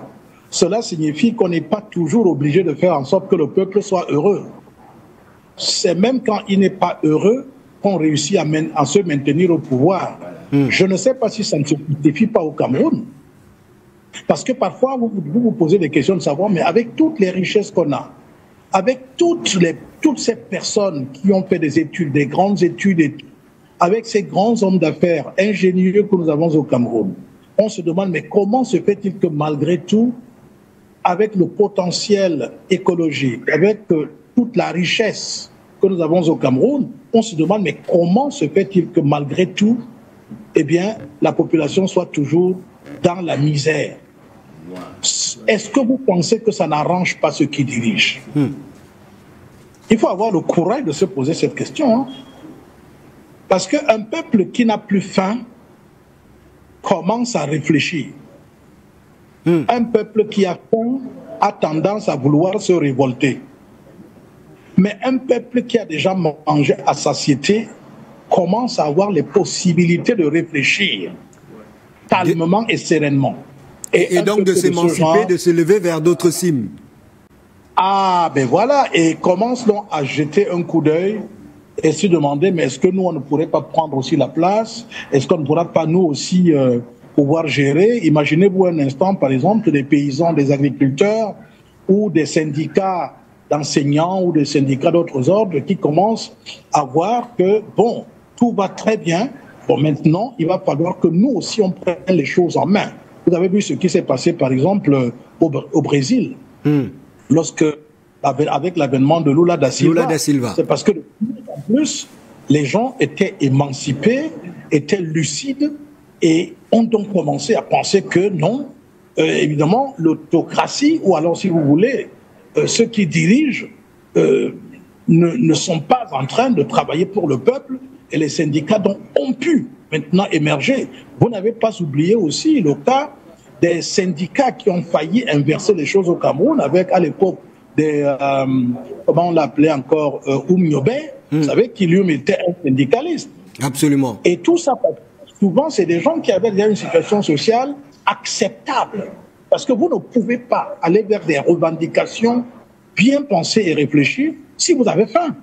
cela signifie qu'on n'est pas toujours obligé de faire en sorte que le peuple soit heureux. C'est même quand il n'est pas heureux qu'on réussit à se maintenir au pouvoir. Je ne sais pas si ça ne se justifie pas au Cameroun. Parce que parfois, vous vous posez des questions de savoir, mais avec toutes les richesses qu'on a, avec toutes ces personnes qui ont fait des études, des grandes études, avec ces grands hommes d'affaires ingénieux que nous avons au Cameroun, on se demande, mais comment se fait-il que malgré tout, avec le potentiel écologique, avec toute la richesse que nous avons au Cameroun, on se demande, mais comment se fait-il que malgré tout, eh bien, la population soit toujours dans la misère? Est-ce que vous pensez que ça n'arrange pas ceux qui dirigent? Il faut avoir le courage de se poser cette question. Hein? Parce qu'un peuple qui n'a plus faim commence à réfléchir. Un peuple qui a faim a tendance à vouloir se révolter. Mais un peuple qui a déjà mangé à satiété commence à avoir les possibilités de réfléchir calmement et sereinement. Et donc de s'émanciper, de se lever vers d'autres cimes. Ah, ben voilà, et commence donc à jeter un coup d'œil et se demander, mais est-ce que nous, on ne pourrait pas prendre aussi la place? Est-ce qu'on ne pourra pas nous aussi pouvoir gérer? Imaginez-vous un instant, par exemple, des paysans, des agriculteurs ou des syndicats d'enseignants ou des syndicats d'autres ordres qui commencent à voir que, bon, tout va très bien. Bon, maintenant, il va falloir que nous aussi, on prenne les choses en main. Vous avez vu ce qui s'est passé, par exemple, au Brésil, lorsque, avec l'avènement de Lula da Silva. C'est parce que, en plus, les gens étaient émancipés, étaient lucides, et ont donc commencé à penser que non, évidemment, l'autocratie, ou alors, si vous voulez, ceux qui dirigent ne sont pas en train de travailler pour le peuple, et les syndicats donc ont pu maintenant émerger. Vous n'avez pas oublié aussi le cas des syndicats qui ont failli inverser les choses au Cameroun avec, à l'époque, des, comment on l'appelait encore, Oumniobé, vous savez, qui lui était un syndicaliste. Absolument. Et tout ça, souvent, c'est des gens qui avaient déjà une situation sociale acceptable. Parce que vous ne pouvez pas aller vers des revendications bien pensées et réfléchies si vous avez faim.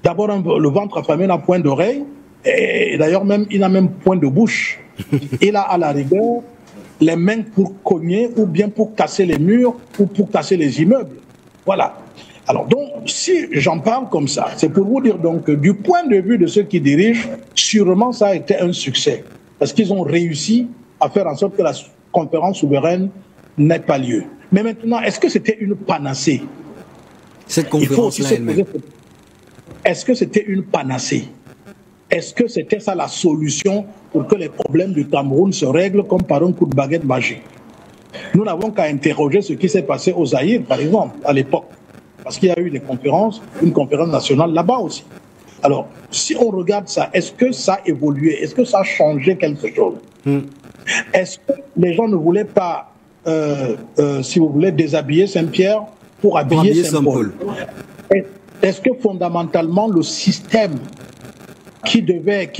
D'abord, le ventre affamé n'a point d'oreille, et d'ailleurs, même, il n'a même point de bouche. Il a à la rigueur les mains pour cogner, ou bien pour casser les murs, ou pour casser les immeubles. Voilà. Alors, donc, si j'en parle comme ça, c'est pour vous dire donc que du point de vue de ceux qui dirigent, sûrement ça a été un succès. Parce qu'ils ont réussi à faire en sorte que la conférence souveraine n'ait pas lieu. Mais maintenant, est-ce que c'était une panacée? Cette conférence-là elle-même. Est-ce que c'était une panacée? Est-ce que c'était ça la solution pour que les problèmes du Cameroun se règlent comme par un coup de baguette magique? Nous n'avons qu'à interroger ce qui s'est passé au Zaïre, par exemple, à l'époque. Parce qu'il y a eu des conférences, une conférence nationale là-bas aussi. Alors, si on regarde ça, est-ce que ça a évolué? Est-ce que ça a changé quelque chose? Est-ce que les gens ne voulaient pas, si vous voulez, déshabiller Saint-Pierre pour habiller Saint-Paul? Est-ce que fondamentalement le système qui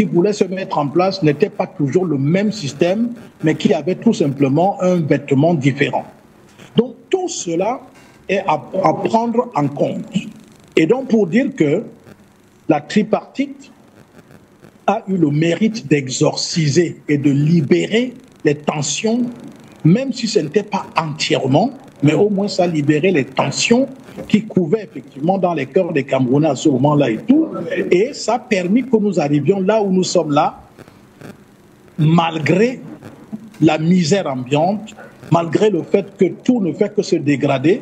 voulait se mettre en place n'était pas toujours le même système, mais qui avait tout simplement un vêtement différent? Donc tout cela est à prendre en compte. Et donc pour dire que la tripartite a eu le mérite d'exorciser et de libérer les tensions, même si ce n'était pas entièrement, mais au moins ça a libéré les tensions qui couvaient effectivement dans les cœurs des Camerounais à ce moment-là et tout. Et ça a permis que nous arrivions là où nous sommes là, malgré la misère ambiante, malgré le fait que tout ne fait que se dégrader.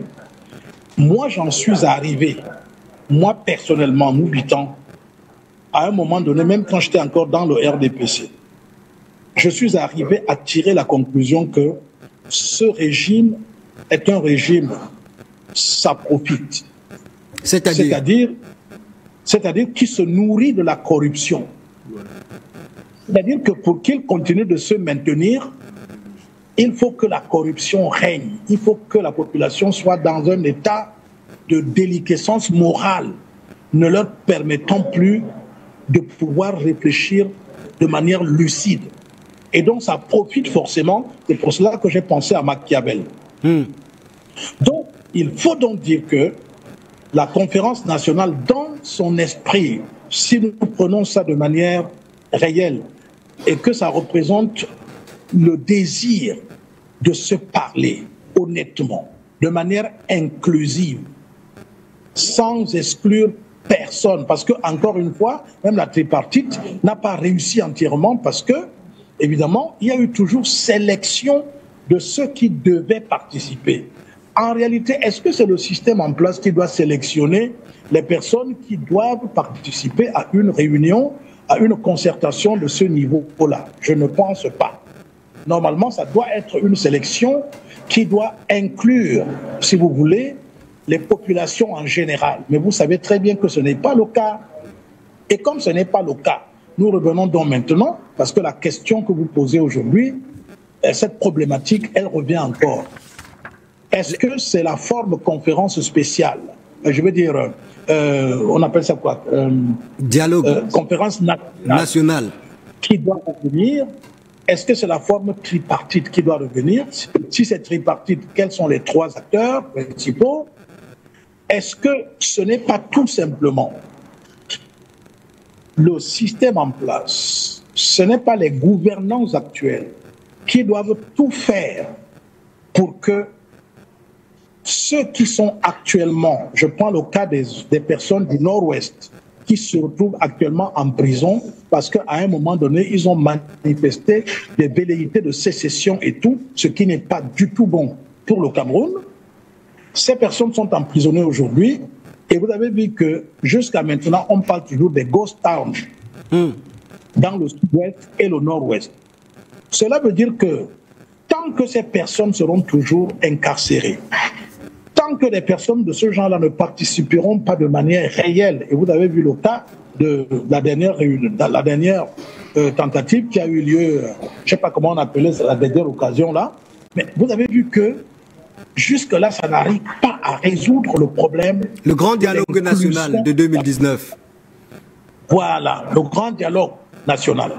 Moi, j'en suis arrivé, moi personnellement, Moubitan, à un moment donné, même quand j'étais encore dans le RDPC, je suis arrivé à tirer la conclusion que ce régime est un régime, ça profite. C'est-à-dire qui se nourrit de la corruption. C'est-à-dire que pour qu'il continue de se maintenir, il faut que la corruption règne. Il faut que la population soit dans un état de déliquescence morale, ne leur permettant plus de pouvoir réfléchir de manière lucide. Et donc ça profite forcément, c'est pour cela que j'ai pensé à Machiavel. Donc il faut donc dire que la conférence nationale, dans son esprit, si nous prenons ça de manière réelle, et que ça représente le désir de se parler honnêtement, de manière inclusive, sans exclure personne, parce que, encore une fois, même la tripartite n'a pas réussi entièrement parce que, évidemment, il y a eu toujours sélection de ceux qui devaient participer. En réalité, est-ce que c'est le système en place qui doit sélectionner les personnes qui doivent participer à une réunion, à une concertation de ce niveau-là? Je ne pense pas. Normalement, ça doit être une sélection qui doit inclure, si vous voulez, les populations en général. Mais vous savez très bien que ce n'est pas le cas. Et comme ce n'est pas le cas, nous revenons donc maintenant, parce que la question que vous posez aujourd'hui, cette problématique, elle revient encore. Est-ce que c'est la forme conférence spéciale? Je veux dire, on appelle ça quoi? Dialogue. Conférence nationale. Qui doit revenir? Est-ce que c'est la forme tripartite qui doit revenir? Si c'est tripartite, quels sont les trois acteurs principaux? Est-ce que ce n'est pas tout simplement le système en place, ce n'est pas les gouvernants actuels qui doivent tout faire pour que ceux qui sont actuellement, je prends le cas des personnes du Nord-Ouest, qui se retrouvent actuellement en prison parce qu'à un moment donné, ils ont manifesté des velléités de sécession et tout, ce qui n'est pas du tout bon pour le Cameroun. Ces personnes sont emprisonnées aujourd'hui et vous avez vu que jusqu'à maintenant, on parle toujours des ghost towns dans le sud-ouest et le nord-ouest. Cela veut dire que tant que ces personnes seront toujours incarcérées, tant que des personnes de ce genre-là ne participeront pas de manière réelle, et vous avez vu le cas de la dernière tentative qui a eu lieu, je ne sais pas comment on appelait la dernière occasion là, mais vous avez vu que jusque-là, ça n'arrive pas à résoudre le problème. Le grand dialogue national de 2019. Voilà, le grand dialogue national.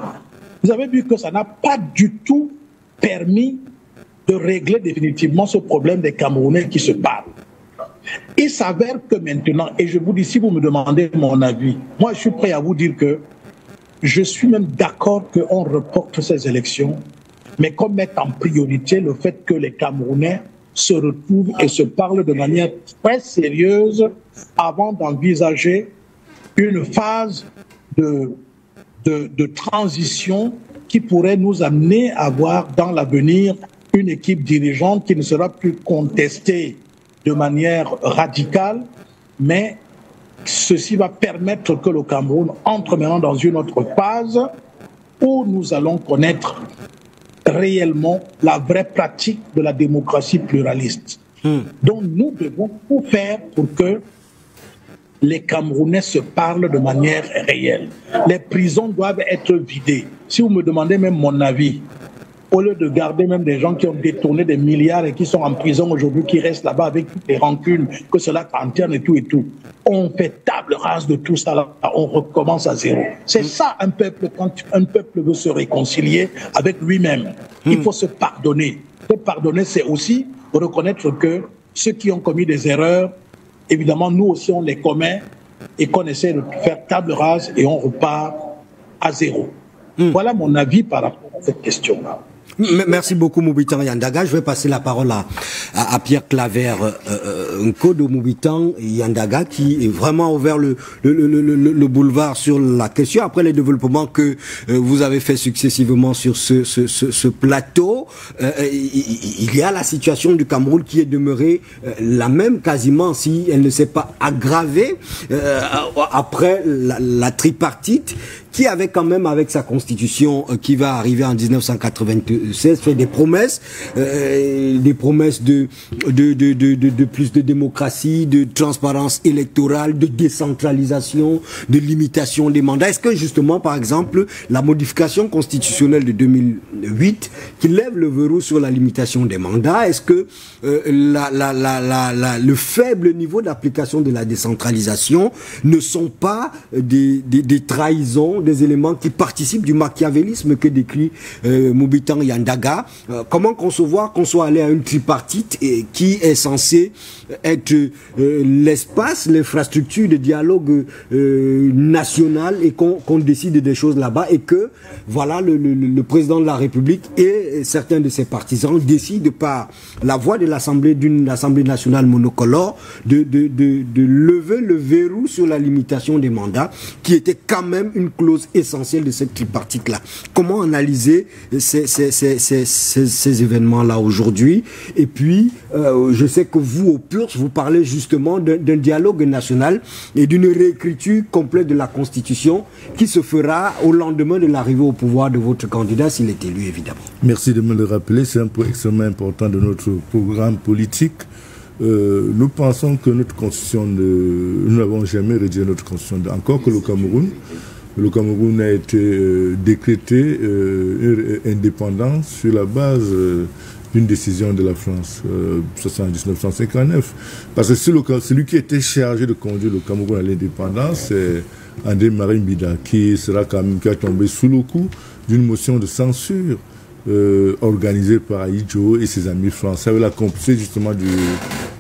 Vous avez vu que ça n'a pas du tout permis de régler définitivement ce problème des Camerounais qui se parlent. Il s'avère que maintenant, et je vous dis, si vous me demandez mon avis, moi je suis prêt à vous dire que je suis même d'accord qu'on reporte ces élections, mais qu'on mette en priorité le fait que les Camerounais se retrouvent et se parlent de manière très sérieuse avant d'envisager une phase de transition qui pourrait nous amener à avoir dans l'avenir une équipe dirigeante qui ne sera plus contestée de manière radicale, mais ceci va permettre que le Cameroun entre maintenant dans une autre phase où nous allons connaître réellement la vraie pratique de la démocratie pluraliste. Donc nous devons tout faire pour que les Camerounais se parlent de manière réelle. Les prisons doivent être vidées. Si vous me demandez même mon avis, au lieu de garder même des gens qui ont détourné des milliards et qui sont en prison aujourd'hui, qui restent là-bas avec toutes les rancunes, que cela interne et tout, on fait table rase de tout ça, là, on recommence à zéro. C'est ça un peuple, quand un peuple veut se réconcilier avec lui-même. Il faut se pardonner. Se pardonner, c'est aussi reconnaître que ceux qui ont commis des erreurs, évidemment, nous aussi, on les commet et qu'on essaie de faire table rase et on repart à zéro. Voilà mon avis par rapport à cette question-là. Merci beaucoup Moubitan Yandaga. Je vais passer la parole à Pierre Claver Nkodo Moubitan Yandaga qui est vraiment ouvert le boulevard sur la question après les développements que vous avez fait successivement sur ce plateau. Il y a la situation du Cameroun qui est demeurée la même quasiment si elle ne s'est pas aggravée après la tripartite, qui avait quand même, avec sa constitution qui va arriver en 1996, fait des promesses de plus de démocratie, de transparence électorale, de décentralisation, de limitation des mandats. Est-ce que justement, par exemple, la modification constitutionnelle de 2008, qui lève le verrou sur la limitation des mandats, est-ce que le faible niveau d'application de la décentralisation ne sont pas des trahisons, des éléments qui participent du machiavélisme que décrit Moubitan Yandaga? Comment concevoir qu'on soit allé à une tripartite qui est censée être l'espace, l'infrastructure de dialogue national et qu'on décide des choses là-bas et que voilà le président de la République et certains de ses partisans décident par la voix de l'Assemblée, d'une Assemblée nationale monocolore de lever le verrou sur la limitation des mandats qui était quand même une clause essentielle de cette tripartite-là. Comment analyser ces événements-là aujourd'hui? Et puis, je sais que vous, au PURS, vous parlez justement d'un dialogue national et d'une réécriture complète de la Constitution qui se fera au lendemain de l'arrivée au pouvoir de votre candidat, s'il est élu, évidemment. Merci de me le rappeler. C'est un point extrêmement important de notre programme politique. Nous pensons que notre constitution, nous n'avons jamais rédigé notre constitution, encore que le Cameroun a été décrété indépendant sur la base d'une décision de la France, ça en 1959. Parce que celui qui était chargé de conduire le Cameroun à l'indépendance, c'est André Marie Mbida, qui a tombé sous le coup d'une motion de censure organisée par Ahidjo et ses amis français, avec la complicité justement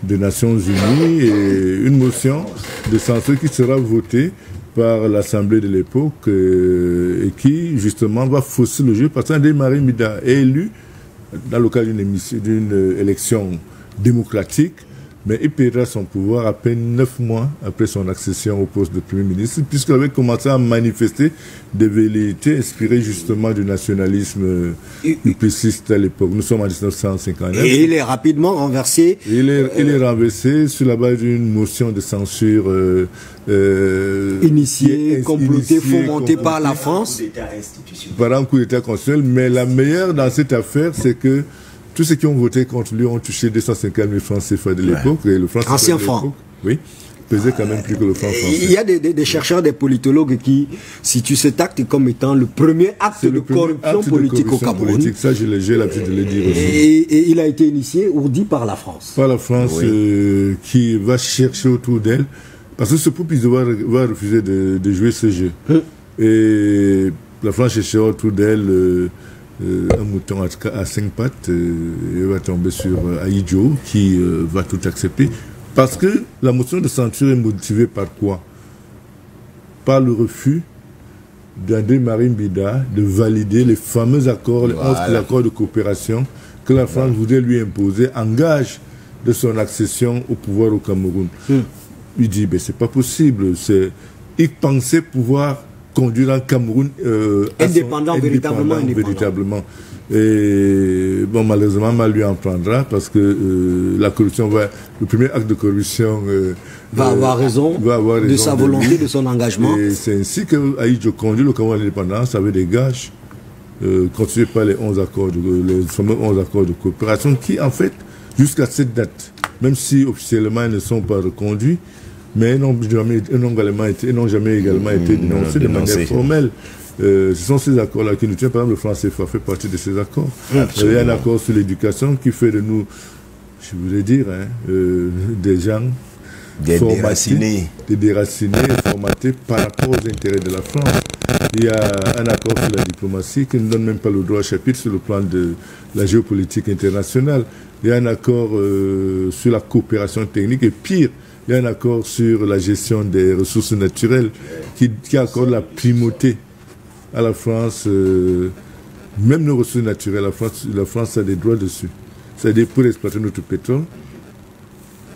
des Nations Unies, et une motion de censure qui sera votée par l'Assemblée de l'époque et qui justement va fausser le jeu parce qu'André Marie Mbida est élu dans le cadre d'une élection démocratique, mais il perdra son pouvoir à peine 9 mois après son accession au poste de Premier ministre, puisqu'il avait commencé à manifester des velléités inspirées justement du nationalisme duplessiste à l'époque. Nous sommes en 1959. Et il est rapidement renversé. Il est renversé sur la base d'une motion de censure initiée, complotée, fomentée par la France. Par un coup d'État constitutionnel. Mais la meilleure dans cette affaire, c'est que tous ceux qui ont voté contre lui ont touché 250 000 francs CFA de l'époque. Ouais. Ancien franc. Oui. Pesait quand même plus que le franc français. Il y a des chercheurs, des politologues qui situent cet acte comme étant le premier acte de corruption politique au Cameroun. Ça, j'ai l'habitude de le dire aussi. Et il a été initié, ourdi par la France. Par la France, oui. Qui va chercher autour d'elle. Parce que ce peuple va refuser de jouer ce jeu. Et la France cherchera autour d'elle un mouton à 5 pattes. Il va tomber sur Ahidjo qui va tout accepter. Parce que la motion de censure est motivée par quoi? Par le refus d'André Marie Mbida de valider les fameux accords, les 11 accords de coopération que la France voudrait lui imposer en gage de son accession au pouvoir au Cameroun. Il dit, ben, c'est pas possible. Il pensait pouvoir conduire un Cameroun véritablement. Et bon, malheureusement, mal lui en prendra parce que la corruption le premier acte de corruption va avoir raison de sa volonté, de son engagement. Et c'est ainsi que Ahidjo conduit le Cameroun à l'indépendance avec des gages constitués par les fameux 11 accords de coopération qui, en fait, jusqu'à cette date, même si officiellement ils ne sont pas reconduits, mais ils n'ont jamais également été dénoncés de manière formelle. Ce sont ces accords-là qui nous tiennent. Par exemple, le franc CFA fait partie de ces accords. Il y a un accord sur l'éducation qui fait de nous, je voulais dire, des gens déracinés et formatés par rapport aux intérêts de la France. Il y a un accord sur la diplomatie qui ne donne même pas le droit à chapitre sur le plan de la géopolitique internationale. Il y a un accord sur la coopération technique et pire, il y a un accord sur la gestion des ressources naturelles qui accorde la primauté à la France Même nos ressources naturelles, la France a des droits dessus. C'est-à-dire, pour exploiter notre pétrole,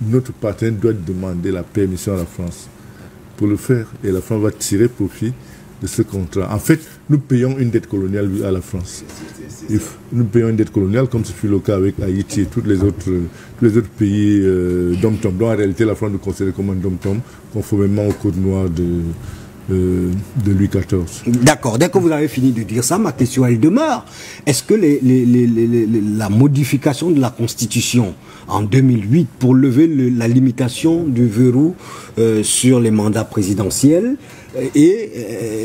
notre partenaire doit demander la permission à la France pour le faire. Et la France va tirer profit de ce contrat. En fait, nous payons une dette coloniale à la France. Nous payons une dette coloniale comme ce fut le cas avec Haïti et tous les autres pays dom-tom, dont en réalité la France nous considère comme un dom-tom, conformément au code noir de Louis XIV. D'accord. Dès que vous avez fini de dire ça, ma question, elle demeure. Est-ce que la modification de la Constitution en 2008 pour lever la limitation du verrou sur les mandats présidentiels et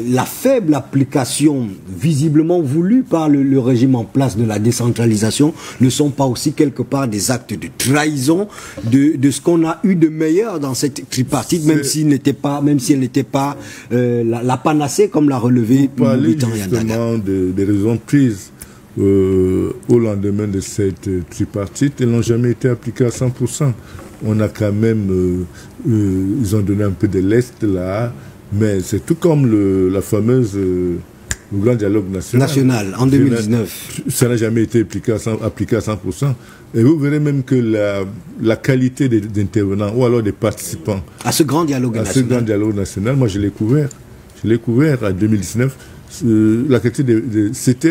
la faible application visiblement voulue par le régime en place de la décentralisation ne sont pas aussi quelque part des actes de trahison de ce qu'on a eu de meilleur dans cette tripartite, même si elle n'était pas la panacée comme l'a relevé Mitterrand. Justement des raisons prises au lendemain de cette tripartite, elles n'ont jamais été appliquées à 100%. On a quand même, ils ont donné un peu de lest là, mais c'est tout comme le grand dialogue national en 2019. Ça n'a jamais été appliqué à 100%. Et vous verrez même que la qualité des intervenants ou alors des participants à ce grand dialogue national, moi je l'ai couvert. Je l'ai couvert en 2019. La qualité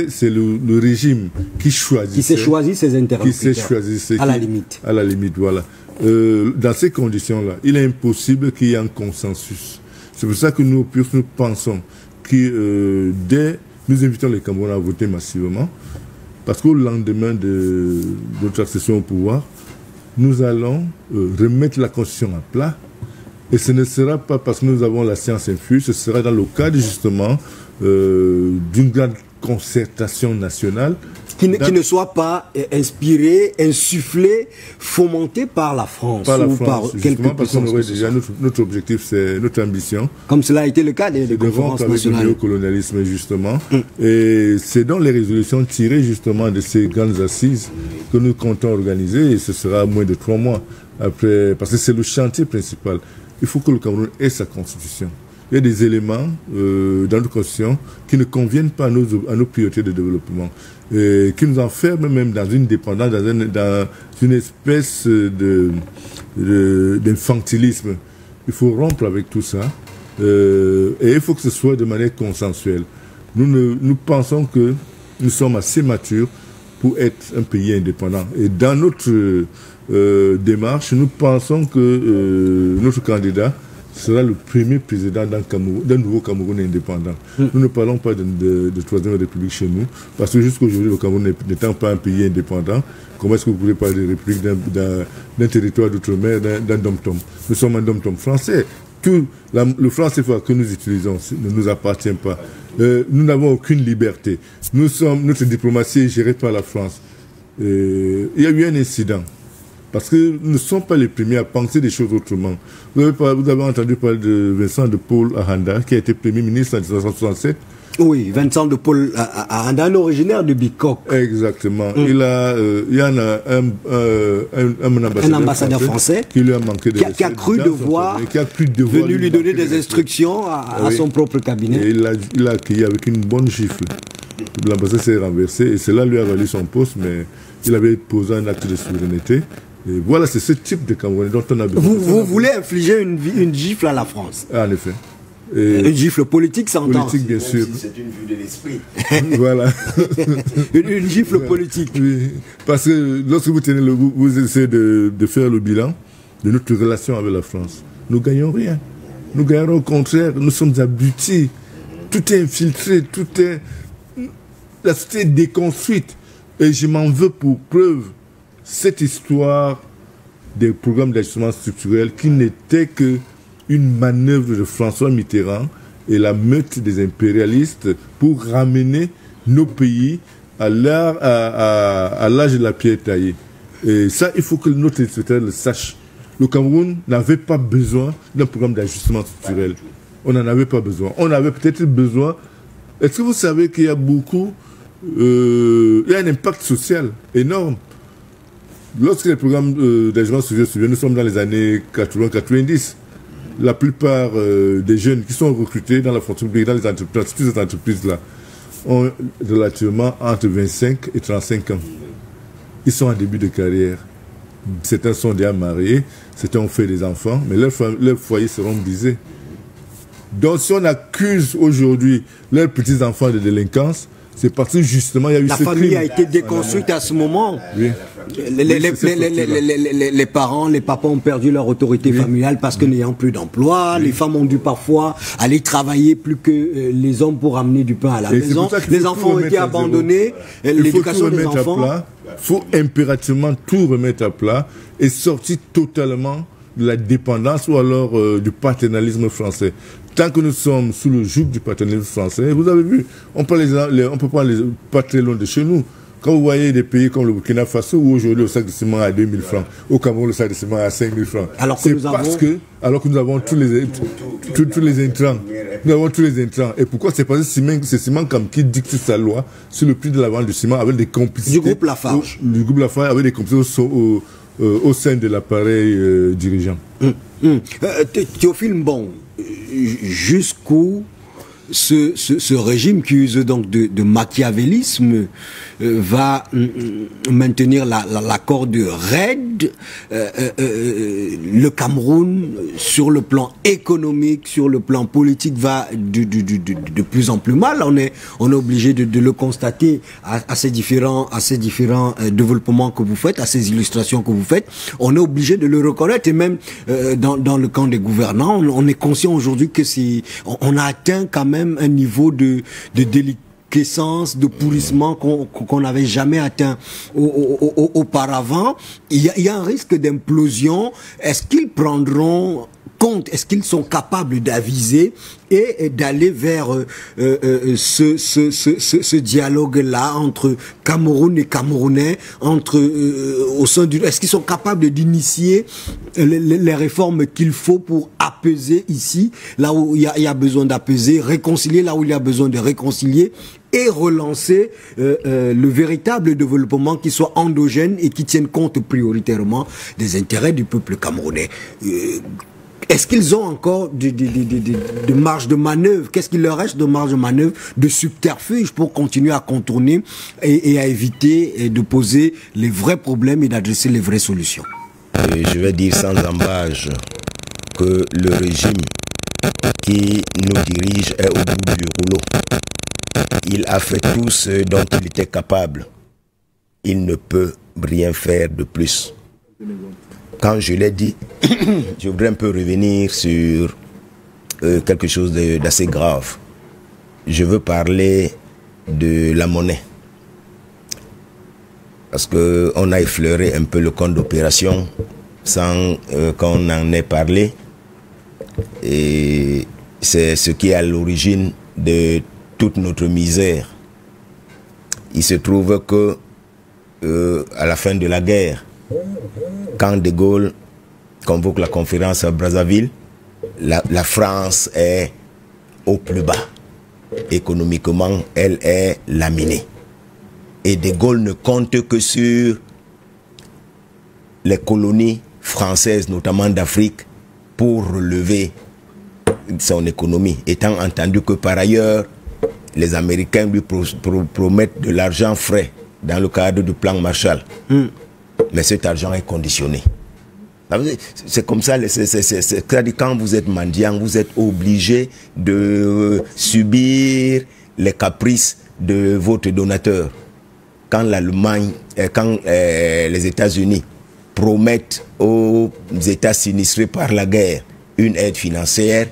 c'est le régime qui choisissait. Qui s'est choisi ses interlocuteurs. Qui s'est choisi à la limite. À la limite, voilà. Dans ces conditions-là, il est impossible qu'il y ait un consensus. C'est pour ça que nous pensons que nous invitons les Camerounais à voter massivement, parce qu'au lendemain de notre accession au pouvoir, nous allons remettre la Constitution à plat, et ce ne sera pas parce que nous avons la science infuse, ce sera dans le cadre justement d'une grande concertation nationale. Qui ne soit pas inspiré, insufflé, fomenté par la France. Par la France, justement parce qu'on aurait déjà notre objectif, c'est notre ambition. Comme cela a été le cas des conférences nationales. Le néocolonialisme, justement. Et c'est dans les résolutions tirées justement de ces grandes assises que nous comptons organiser, et ce sera moins de 3 mois après, parce que c'est le chantier principal. Il faut que le Cameroun ait sa constitution. Il y a des éléments dans notre constitution qui ne conviennent pas à nos priorités de développement, qui nous enferment même dans une dépendance, dans une espèce d'infantilisme. Il faut rompre avec tout ça, et il faut que ce soit de manière consensuelle. Nous pensons que nous sommes assez matures pour être un pays indépendant. Et dans notre démarche, nous pensons que notre candidat sera le premier président d'un nouveau Cameroun indépendant. Nous ne parlons pas de Troisième République chez nous, parce que jusqu'aujourd'hui, le Cameroun n'étant pas un pays indépendant, comment est-ce que vous pouvez parler de république d'un territoire d'outre-mer, d'un dom-tom? Nous sommes un dom-tom français. Le franc CFA que nous utilisons ne nous appartient pas. Nous n'avons aucune liberté. Notre diplomatie est gérée par la France. Il y a eu un incident. Parce que nous ne sommes pas les premiers à penser des choses autrement. Vous avez entendu parler de Vincent de Paul Aranda, qui a été Premier ministre en 1967. Oui, Vincent de Paul Aranda, un originaire de Bicok. Exactement. Il y en a un ambassadeur français qui lui a manqué de qui a cru devoir venu lui donner des instructions à son propre cabinet. Et il l'a accueilli avec une bonne gifle. L'ambassadeur s'est renversé et cela lui a valu son poste, mais il avait posé un acte de souveraineté. Et voilà, c'est ce type de Camerounais dont on a besoin. Vous voulez infliger une gifle à la France? En effet. Une gifle politique, ça entend. Politique, bien sûr. Si c'est une vue de l'esprit. Voilà. une gifle politique. Oui. Parce que lorsque vous essayez de faire le bilan de notre relation avec la France, nous ne gagnons rien. Nous gagnons au contraire, nous sommes abrutis. Tout est infiltré, la société est déconstruite. Et je m'en veux pour preuve cette histoire des programmes d'ajustement structurel qui n'était qu'une manœuvre de François Mitterrand et la meute des impérialistes pour ramener nos pays à l'âge de la pierre taillée. Et ça, il faut que notre instituteur le sache. Le Cameroun n'avait pas besoin d'un programme d'ajustement structurel. On n'en avait pas besoin. On avait peut-être besoin... Est-ce que vous savez qu'il y a beaucoup... il y a un impact social énorme. Lorsque les programmes d'ajustement structurel, nous sommes dans les années 80-90, la plupart des jeunes qui sont recrutés dans la fonction publique, dans les entreprises, toutes ces entreprises-là, ont relativement entre 25 et 35 ans. Ils sont en début de carrière. Certains sont déjà mariés, certains ont fait des enfants, mais leurs foyers seront brisés. Donc si on accuse aujourd'hui leurs petits-enfants de délinquance, c'est parce que justement il y a eu la ce famille crime. a été déconstruite à ce moment. Oui. Les parents, les papas ont perdu leur autorité familiale parce que n'ayant plus d'emploi, les femmes ont dû parfois aller travailler plus que les hommes pour amener du pain à la maison. Les enfants ont été abandonnés, l'éducation des enfants. Il faut impérativement tout remettre à plat et sortir totalement de la dépendance ou alors du paternalisme français. Tant que nous sommes sous le joug du paternalisme français, vous avez vu, on peut prendre pas très loin de chez nous. Quand vous voyez des pays comme le Burkina Faso, où aujourd'hui le sac de ciment est à 2000 francs, au Cameroun le sac de ciment est à 5000 francs. Alors que nous avons tous les intrants. Nous avons tous les intrants. Et pourquoi? C'est parce que c'est Ciment qui dicte sa loi sur le prix de la vente du ciment avec des complicités. Du groupe Lafarge. Du groupe Lafarge avec des complicités au sein de l'appareil dirigeant. Théophile Mbong, jusqu'où ce régime qui use donc de machiavélisme va maintenir l'accord de RAID. Le Cameroun, sur le plan économique, sur le plan politique, va de plus en plus mal. On est obligé de le constater à ces différents développements que vous faites, à ces illustrations que vous faites. On est obligé de le reconnaître, et même dans le camp des gouvernants, on est conscient aujourd'hui que on a atteint quand même un niveau de déliquescence, de pourrissement qu'on n'avait jamais atteint auparavant. Il y a un risque d'implosion. Est-ce qu'ils prendront compte, est-ce qu'ils sont capables d'aviser et d'aller vers ce dialogue-là entre Cameroun et Camerounais, au sein du... Est-ce qu'ils sont capables d'initier les réformes qu'il faut pour apaiser ici, là où il y a besoin d'apaiser, réconcilier là où il y a besoin de réconcilier, et relancer le véritable développement qui soit endogène et qui tienne compte prioritairement des intérêts du peuple camerounais? Est-ce qu'ils ont encore de marge de manœuvre? Qu'est-ce qu'il leur reste de marge de manœuvre, de subterfuge pour continuer à contourner et à éviter de poser les vrais problèmes et d'adresser les vraies solutions? Et je vais dire sans embâche que le régime qui nous dirige est au bout du rouleau. Il a fait tout ce dont il était capable. Il ne peut rien faire de plus. Quand je l'ai dit, je voudrais un peu revenir sur quelque chose d'assez grave. Je veux parler de la monnaie. Parce qu'on a effleuré un peu le compte d'opération sans qu'on en ait parlé. Et c'est ce qui est à l'origine de toute notre misère. Il se trouve que à la fin de la guerre, quand De Gaulle convoque la conférence à Brazzaville, la France est au plus bas. Économiquement, elle est laminée. Et De Gaulle ne compte que sur les colonies françaises, notamment d'Afrique, pour relever son économie. Étant entendu que par ailleurs, les Américains lui promettent de l'argent frais dans le cadre du plan Marshall. Mais cet argent est conditionné. C'est comme ça, c'est-à-dire quand vous êtes mendiant, vous êtes obligé de subir les caprices de votre donateur. Quand l'Allemagne, quand les États-Unis promettent aux États sinistrés par la guerre une aide financière,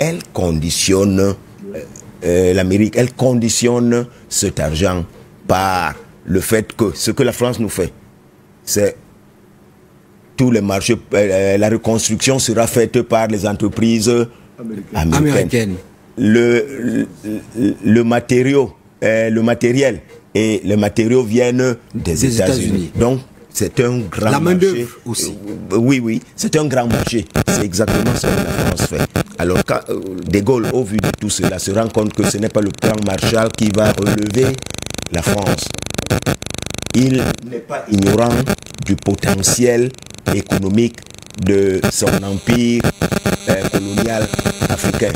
elle conditionne l'Amérique, elle conditionne cet argent par le fait que ce que la France nous fait, c'est tous les marchés, la reconstruction sera faite par les entreprises américaines. Le matériel et les matériaux viennent des États-Unis. Donc, c'est un grand la marché. Aussi. Oui, c'est un grand marché. C'est exactement ce que la France fait. Alors, quand De Gaulle, au vu de tout cela, se rend compte que ce n'est pas le plan Marshall qui va relever la France. Il n'est pas ignorant du potentiel économique de son empire colonial africain.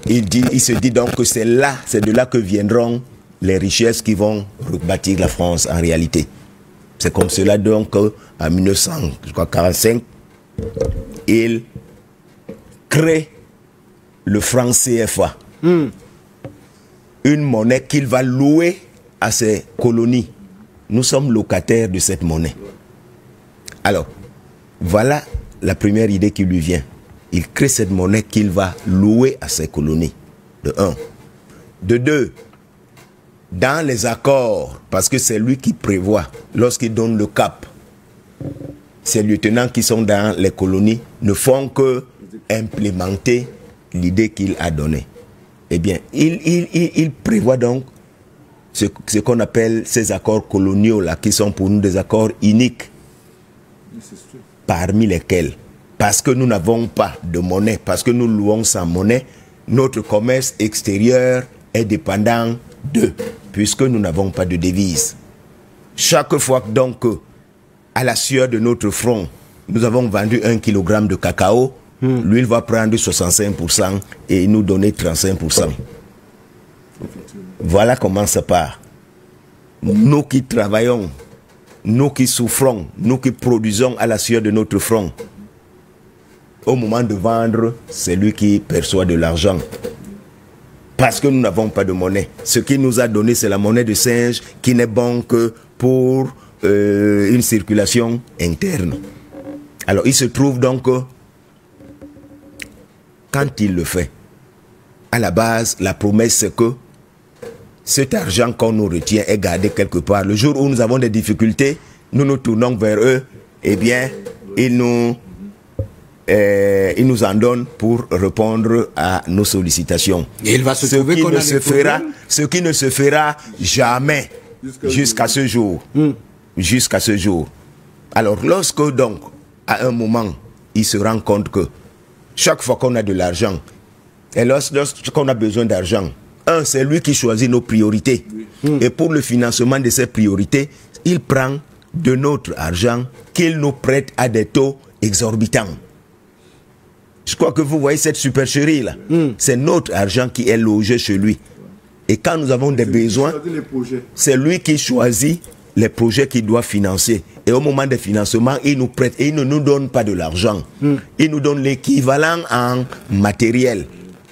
il se dit donc que c'est de là que viendront les richesses qui vont rebâtir la France en réalité. C'est comme cela donc en 1945, il crée le franc CFA. Une monnaie qu'il va louer à ses colonies. Nous sommes locataires de cette monnaie. Alors, voilà la première idée qui lui vient. Il crée cette monnaie qu'il va louer à ses colonies. De un. De deux, dans les accords, parce que c'est lui qui prévoit, lorsqu'il donne le cap, ces lieutenants qui sont dans les colonies ne font que implémenter l'idée qu'il a donnée. Eh bien, il prévoit donc ce qu'on appelle ces accords coloniaux là, qui sont pour nous des accords uniques, parmi lesquels, parce que nous n'avons pas de monnaie, parce que nous louons sans monnaie, notre commerce extérieur est dépendant d'eux, puisque nous n'avons pas de devise. Chaque fois donc, à la sueur de notre front, nous avons vendu 1 kg de cacao, lui il va prendre 65% et nous donner 35%. Voilà comment ça part. Nous qui travaillons, nous qui souffrons, nous qui produisons à la sueur de notre front, au moment de vendre, c'est lui qui perçoit de l'argent. Parce que nous n'avons pas de monnaie. Ce qu'il nous a donné, c'est la monnaie de singe qui n'est bon que pour une circulation interne. Alors il se trouve donc que quand il le fait, à la base, la promesse c'est que cet argent qu'on nous retient est gardé quelque part. Le jour où nous avons des difficultés, nous nous tournons vers eux, eh bien, ils nous en donnent pour répondre à nos sollicitations. Et il va se trouver qu'on a des problèmes. Ce qui ne se fera jamais jusqu'à ce jour. Jusqu'à ce jour. Alors, lorsque donc, à un moment, il se rend compte que chaque fois qu'on a de l'argent, et lorsqu'on a besoin d'argent, c'est lui qui choisit nos priorités. Et pour le financement de ces priorités, il prend de notre argent qu'il nous prête à des taux exorbitants. Je crois que vous voyez cette supercherie là. C'est notre argent qui est logé chez lui. Et quand nous avons des besoins, c'est lui qui choisit les projets qu'il doit financer. Et au moment des financements, il nous prête et il ne nous donne pas de l'argent. Il nous donne l'équivalent en matériel,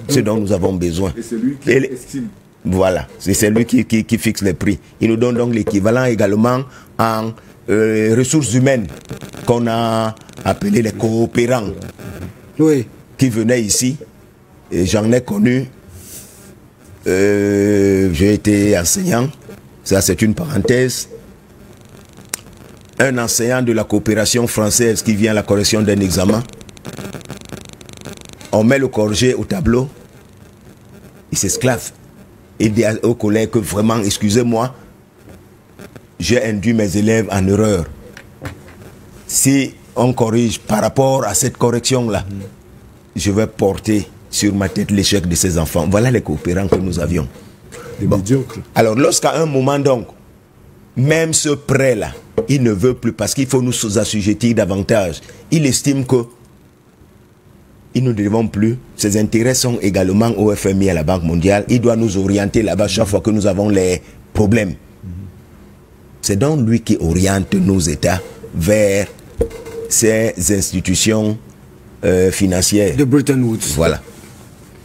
ce dont nous avons besoin. Et c'est lui qui estime. Voilà, c'est lui qui fixe les prix. Il nous donne donc l'équivalent également en ressources humaines, qu'on a appelé les coopérants. Oui. Qui venaient ici, et j'en ai connu, j'ai été enseignant, ça c'est une parenthèse, un enseignant de la coopération française qui vient à la correction d'un examen, on met le corrigé au tableau, il s'esclave, il dit au collègue que vraiment, excusez-moi, j'ai induit mes élèves en erreur. Si on corrige par rapport à cette correction-là, je vais porter sur ma tête l'échec de ces enfants. Voilà les coopérants que nous avions. Bon. Alors, lorsqu'à un moment, donc, même ce prêt-là, il ne veut plus parce qu'il faut nous assujettir davantage. Il estime que ils ne devons plus. Ses intérêts sont également au FMI, à la Banque mondiale. Il doit nous orienter là-bas chaque fois que nous avons les problèmes. C'est donc lui qui oriente nos États vers ces institutions financières. De Bretton Woods. Voilà.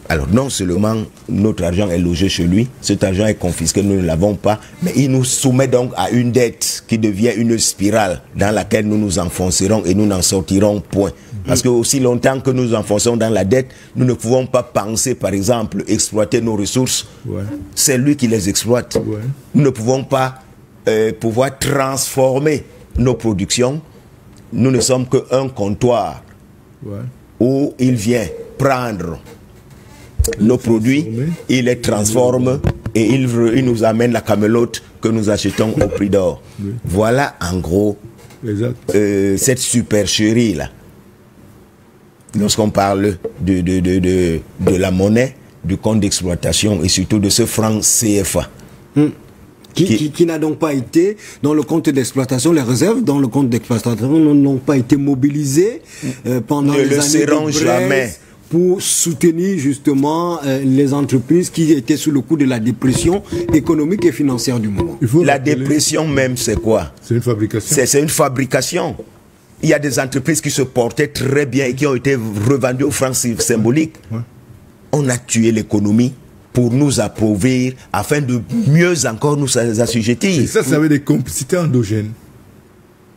Alors non seulement notre argent est logé chez lui, cet argent est confisqué, nous ne l'avons pas, mais il nous soumet donc à une dette qui devient une spirale dans laquelle nous nous enfoncerons et nous n'en sortirons point. Parce que aussi longtemps que nous nous enfonçons dans la dette, nous ne pouvons pas penser, par exemple, exploiter nos ressources. C'est lui qui les exploite. Nous ne pouvons pas pouvoir transformer nos productions. Nous ne sommes qu'un comptoir où il vient prendre nos produits, il les transforme et il nous amène la camelote que nous achetons au prix d'or. Voilà en gros cette supercherie là. Lorsqu'on parle de la monnaie, du compte d'exploitation et surtout de ce franc CFA. Qui n'a donc pas été dans le compte d'exploitation, les réserves dans le compte d'exploitation n'ont pas été mobilisées pendant les années de Brest, jamais. pour soutenir justement les entreprises qui étaient sous le coup de la dépression économique et financière du moment. La dépression même, c'est quoi? C'est une fabrication. C'est une fabrication. Il y a des entreprises qui se portaient très bien et qui ont été revendues aux francs symboliques. Ouais. On a tué l'économie pour nous appauvrir afin de mieux encore nous assujettir. Et ça avait des complicités endogènes.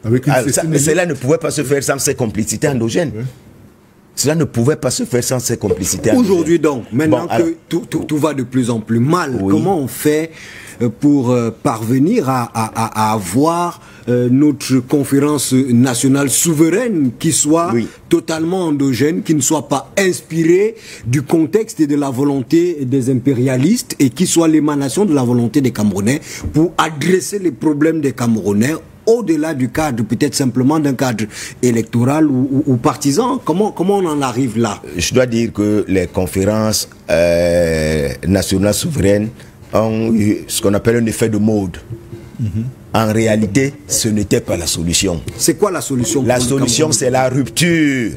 Avec mais cela ne pouvait pas se faire sans ces complicités endogènes. Ouais. Cela ne pouvait pas se faire sans ces complicités endogènes. Aujourd'hui donc, maintenant que tout va de plus en plus mal, comment on fait pour parvenir à avoir notre conférence nationale souveraine qui soit totalement endogène, qui ne soit pas inspirée du contexte et de la volonté des impérialistes et qui soit l'émanation de la volonté des Camerounais pour adresser les problèmes des Camerounais au-delà du cadre, peut-être simplement d'un cadre électoral ou partisan? Comment on en arrive là? Je dois dire que les conférences nationales souveraines ont eu ce qu'on appelle un effet de mode. En réalité, ce n'était pas la solution. C'est quoi la solution? La solution, c'est la rupture.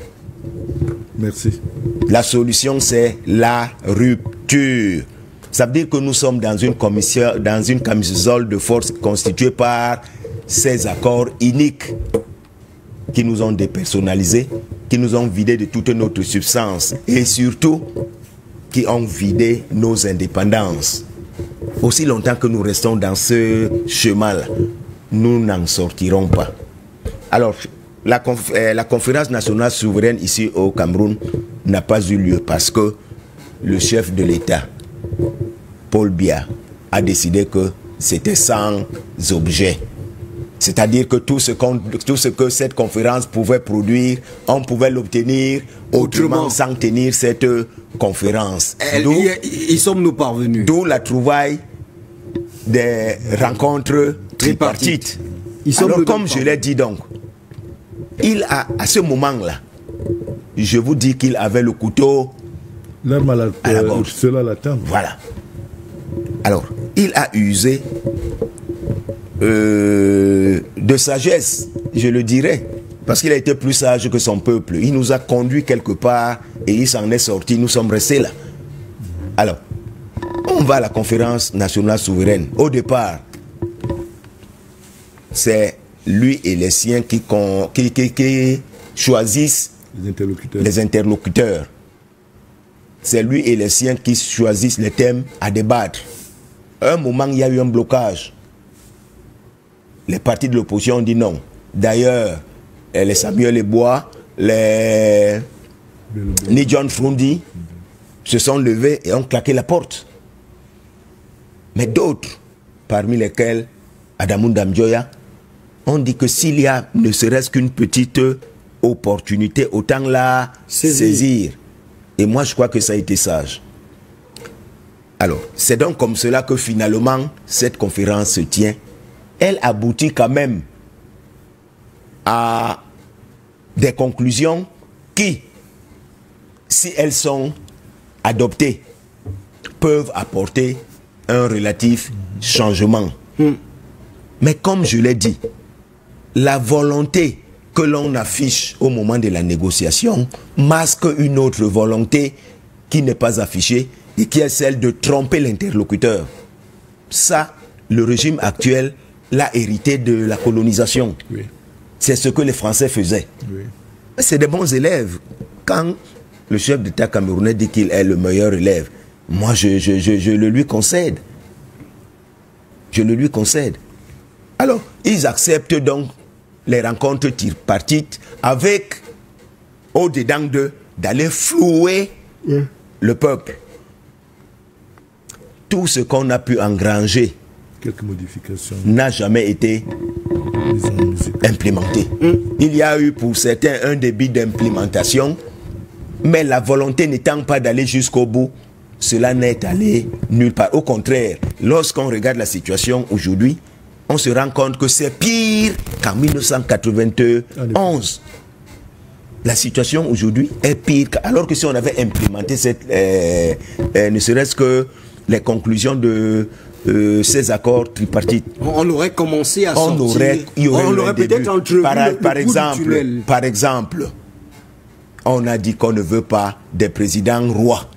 Merci. La solution, c'est la rupture. Ça veut dire que nous sommes dans une camisole de force constituée par ces accords iniques qui nous ont dépersonnalisés, qui nous ont vidé de toute notre substance et surtout qui ont vidé nos indépendances. Aussi longtemps que nous restons dans ce chemin-là, nous n'en sortirons pas. Alors, la conférence nationale souveraine ici au Cameroun n'a pas eu lieu parce que le chef de l'État, Paul Biya, a décidé que c'était sans objet. C'est-à-dire que tout ce que cette conférence pouvait produire, on pouvait l'obtenir autrement sans tenir cette conférence. Y sommes-nous parvenus. D'où la trouvaille des rencontres tripartites. Alors, comme je l'ai dit donc, il a, à ce moment-là, je vous dis qu'il avait le couteau à la gorge. Cela l'attend. Voilà. Alors, il a usé de sagesse, je le dirais, parce qu'il a été plus sage que son peuple. Il nous a conduit quelque part et il s'en est sorti. Nous sommes restés là. Alors, on va à la conférence nationale souveraine. Au départ, c'est lui et les siens qui choisissent les interlocuteurs. C'est lui et les siens qui choisissent les thèmes à débattre. À un moment, il y a eu un blocage. Les partis de l'opposition ont dit non. D'ailleurs, les Samuel Ebois, ni John Frundi se sont levés et ont claqué la porte. Mais d'autres, parmi lesquels Adamou Ndamjoya, ont dit que s'il y a ne serait-ce qu'une petite opportunité, autant la saisir. Et moi, je crois que ça a été sage. Alors, c'est donc comme cela que finalement, cette conférence se tient. Elle aboutit quand même à des conclusions qui, si elles sont adoptées, peuvent apporter un relatif changement. Mais comme je l'ai dit, la volonté que l'on affiche au moment de la négociation masque une autre volonté qui n'est pas affichée et qui est celle de tromper l'interlocuteur. Ça, le régime actuel l'a hérité de la colonisation. Oui. C'est ce que les Français faisaient. Oui. C'est des bons élèves. Quand le chef d'État camerounais dit qu'il est le meilleur élève, moi je le lui concède. Je le lui concède. Alors, ils acceptent donc les rencontres tripartites avec, au-dedans d'eux, d'aller flouer le peuple. Tout ce qu'on a pu engranger n'a jamais été implémenté. Il y a eu pour certains un début d'implémentation, mais la volonté n'étant pas d'aller jusqu'au bout, cela n'est allé nulle part. Au contraire, lorsqu'on regarde la situation aujourd'hui, on se rend compte que c'est pire qu'en 1991. La situation aujourd'hui est pire, alors que si on avait implémenté cette, ne serait-ce que les conclusions de ces accords tripartites, on aurait commencé à sortir. On aurait peut-être entrevu par exemple, on a dit qu'on ne veut pas des présidents rois.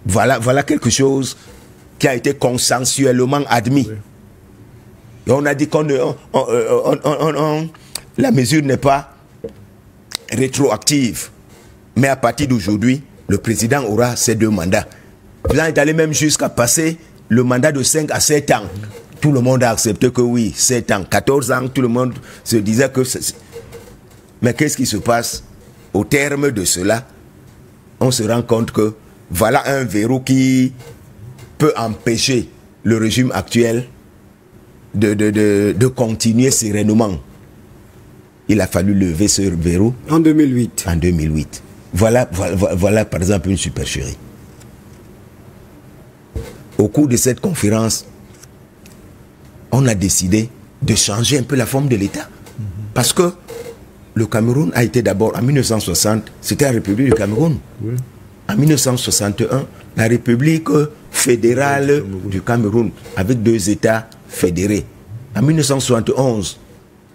Voilà quelque chose qui a été consensuellement admis. Oui. Et on a dit qu'on la mesure n'est pas rétroactive. Mais à partir d'aujourd'hui, le président aura ses 2 mandats. Le président est allé même jusqu'à passer le mandat de 5 à 7 ans. Tout le monde a accepté que oui, 7 ans, 14 ans, tout le monde se disait que... Mais qu'est-ce qui se passe? Au terme de cela, on se rend compte que voilà un verrou qui peut empêcher le régime actuel de continuer sereinement. Il a fallu lever ce verrou. En 2008. En 2008. Voilà par exemple une supercherie. Au cours de cette conférence, on a décidé de changer un peu la forme de l'État. Parce que le Cameroun a été d'abord, en 1960, c'était la République du Cameroun. Oui. En 1961, la République fédérale du Cameroun, avec 2 États fédérés. En 1971,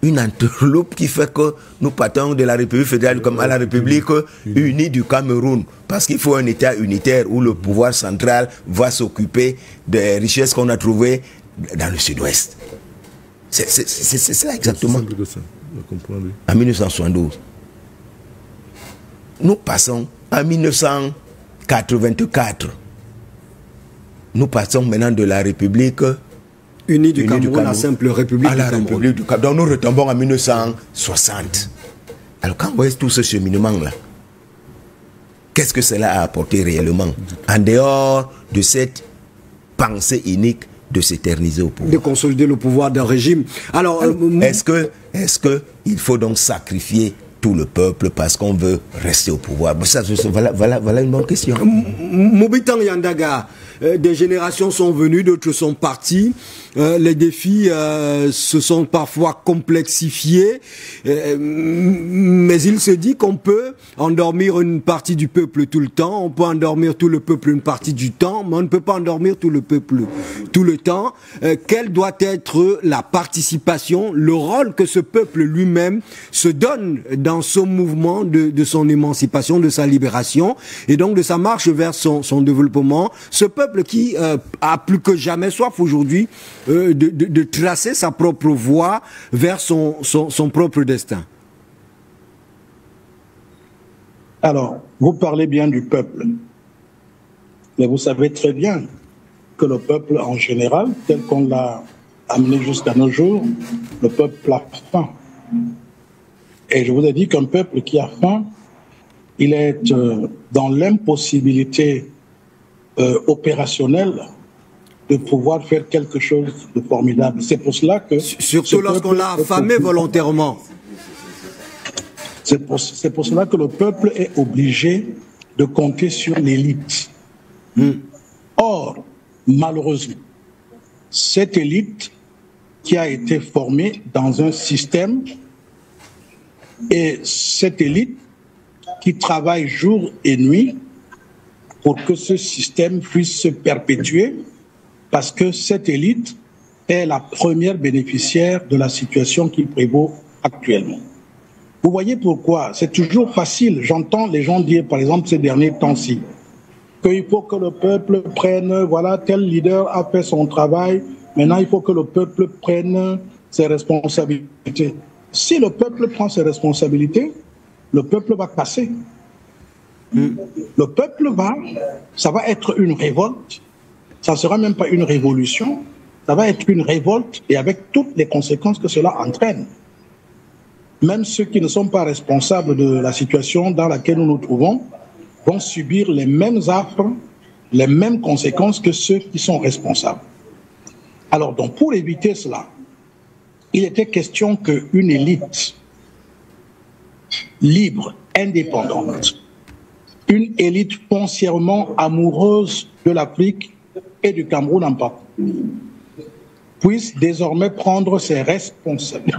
une entourloupe qui fait que nous partons de la République fédérale à la République unie du Cameroun. Parce qu'il faut un État unitaire où le pouvoir central va s'occuper des richesses qu'on a trouvées dans le sud-ouest. C'est ça exactement. En 1972. Nous passons en 1984. Nous passons maintenant de la République unie du Cameroun à la simple République du Cameroun. Donc nous retombons en 1960. Alors quand vous voyez tout ce cheminement-là, qu'est-ce que cela a apporté réellement? En dehors de cette pensée unique de s'éterniser au pouvoir. De consolider le pouvoir d'un régime. Alors, est-ce que il faut donc sacrifier tout le peuple parce qu'on veut rester au pouvoir? Voilà une bonne question. Mobitang Yandaga, des générations sont venues, d'autres sont parties. Les défis se sont parfois complexifiés, mais il se dit qu'on peut endormir une partie du peuple tout le temps, on peut endormir tout le peuple une partie du temps, mais on ne peut pas endormir tout le peuple tout le temps. Quelle doit être la participation, le rôle que ce peuple lui-même se donne dans son mouvement de son émancipation, de sa libération, et donc de sa marche vers son développement. Ce peuple qui a plus que jamais soif aujourd'hui de tracer sa propre voie vers son propre destin. Alors, vous parlez bien du peuple, mais vous savez très bien que le peuple en général, tel qu'on l'a amené jusqu'à nos jours, le peuple a faim. Et je vous ai dit qu'un peuple qui a faim, il est dans l'impossibilité opérationnelle de pouvoir faire quelque chose de formidable. C'est pour cela que... Surtout lorsqu'on l'a affamé volontairement. C'est pour cela que le peuple est obligé de compter sur l'élite. Or, malheureusement, cette élite qui a été formée dans un système, et cette élite qui travaille jour et nuit pour que ce système puisse se perpétuer, parce que cette élite est la première bénéficiaire de la situation qui prévaut actuellement. Vous voyez pourquoi? C'est toujours facile. J'entends les gens dire, par exemple, ces derniers temps-ci, qu'il faut que le peuple prenne, voilà, tel leader a fait son travail, maintenant il faut que le peuple prenne ses responsabilités. Si le peuple prend ses responsabilités, le peuple va casser. Le peuple ça va être une révolte. Ça ne sera même pas une révolution, ça va être une révolte et avec toutes les conséquences que cela entraîne. Même ceux qui ne sont pas responsables de la situation dans laquelle nous nous trouvons vont subir les mêmes affres, les mêmes conséquences que ceux qui sont responsables. Alors donc pour éviter cela, il était question qu'une élite libre, indépendante, une élite foncièrement amoureuse de l'Afrique et du Cameroun en particulier, puisse désormais prendre ses responsabilités.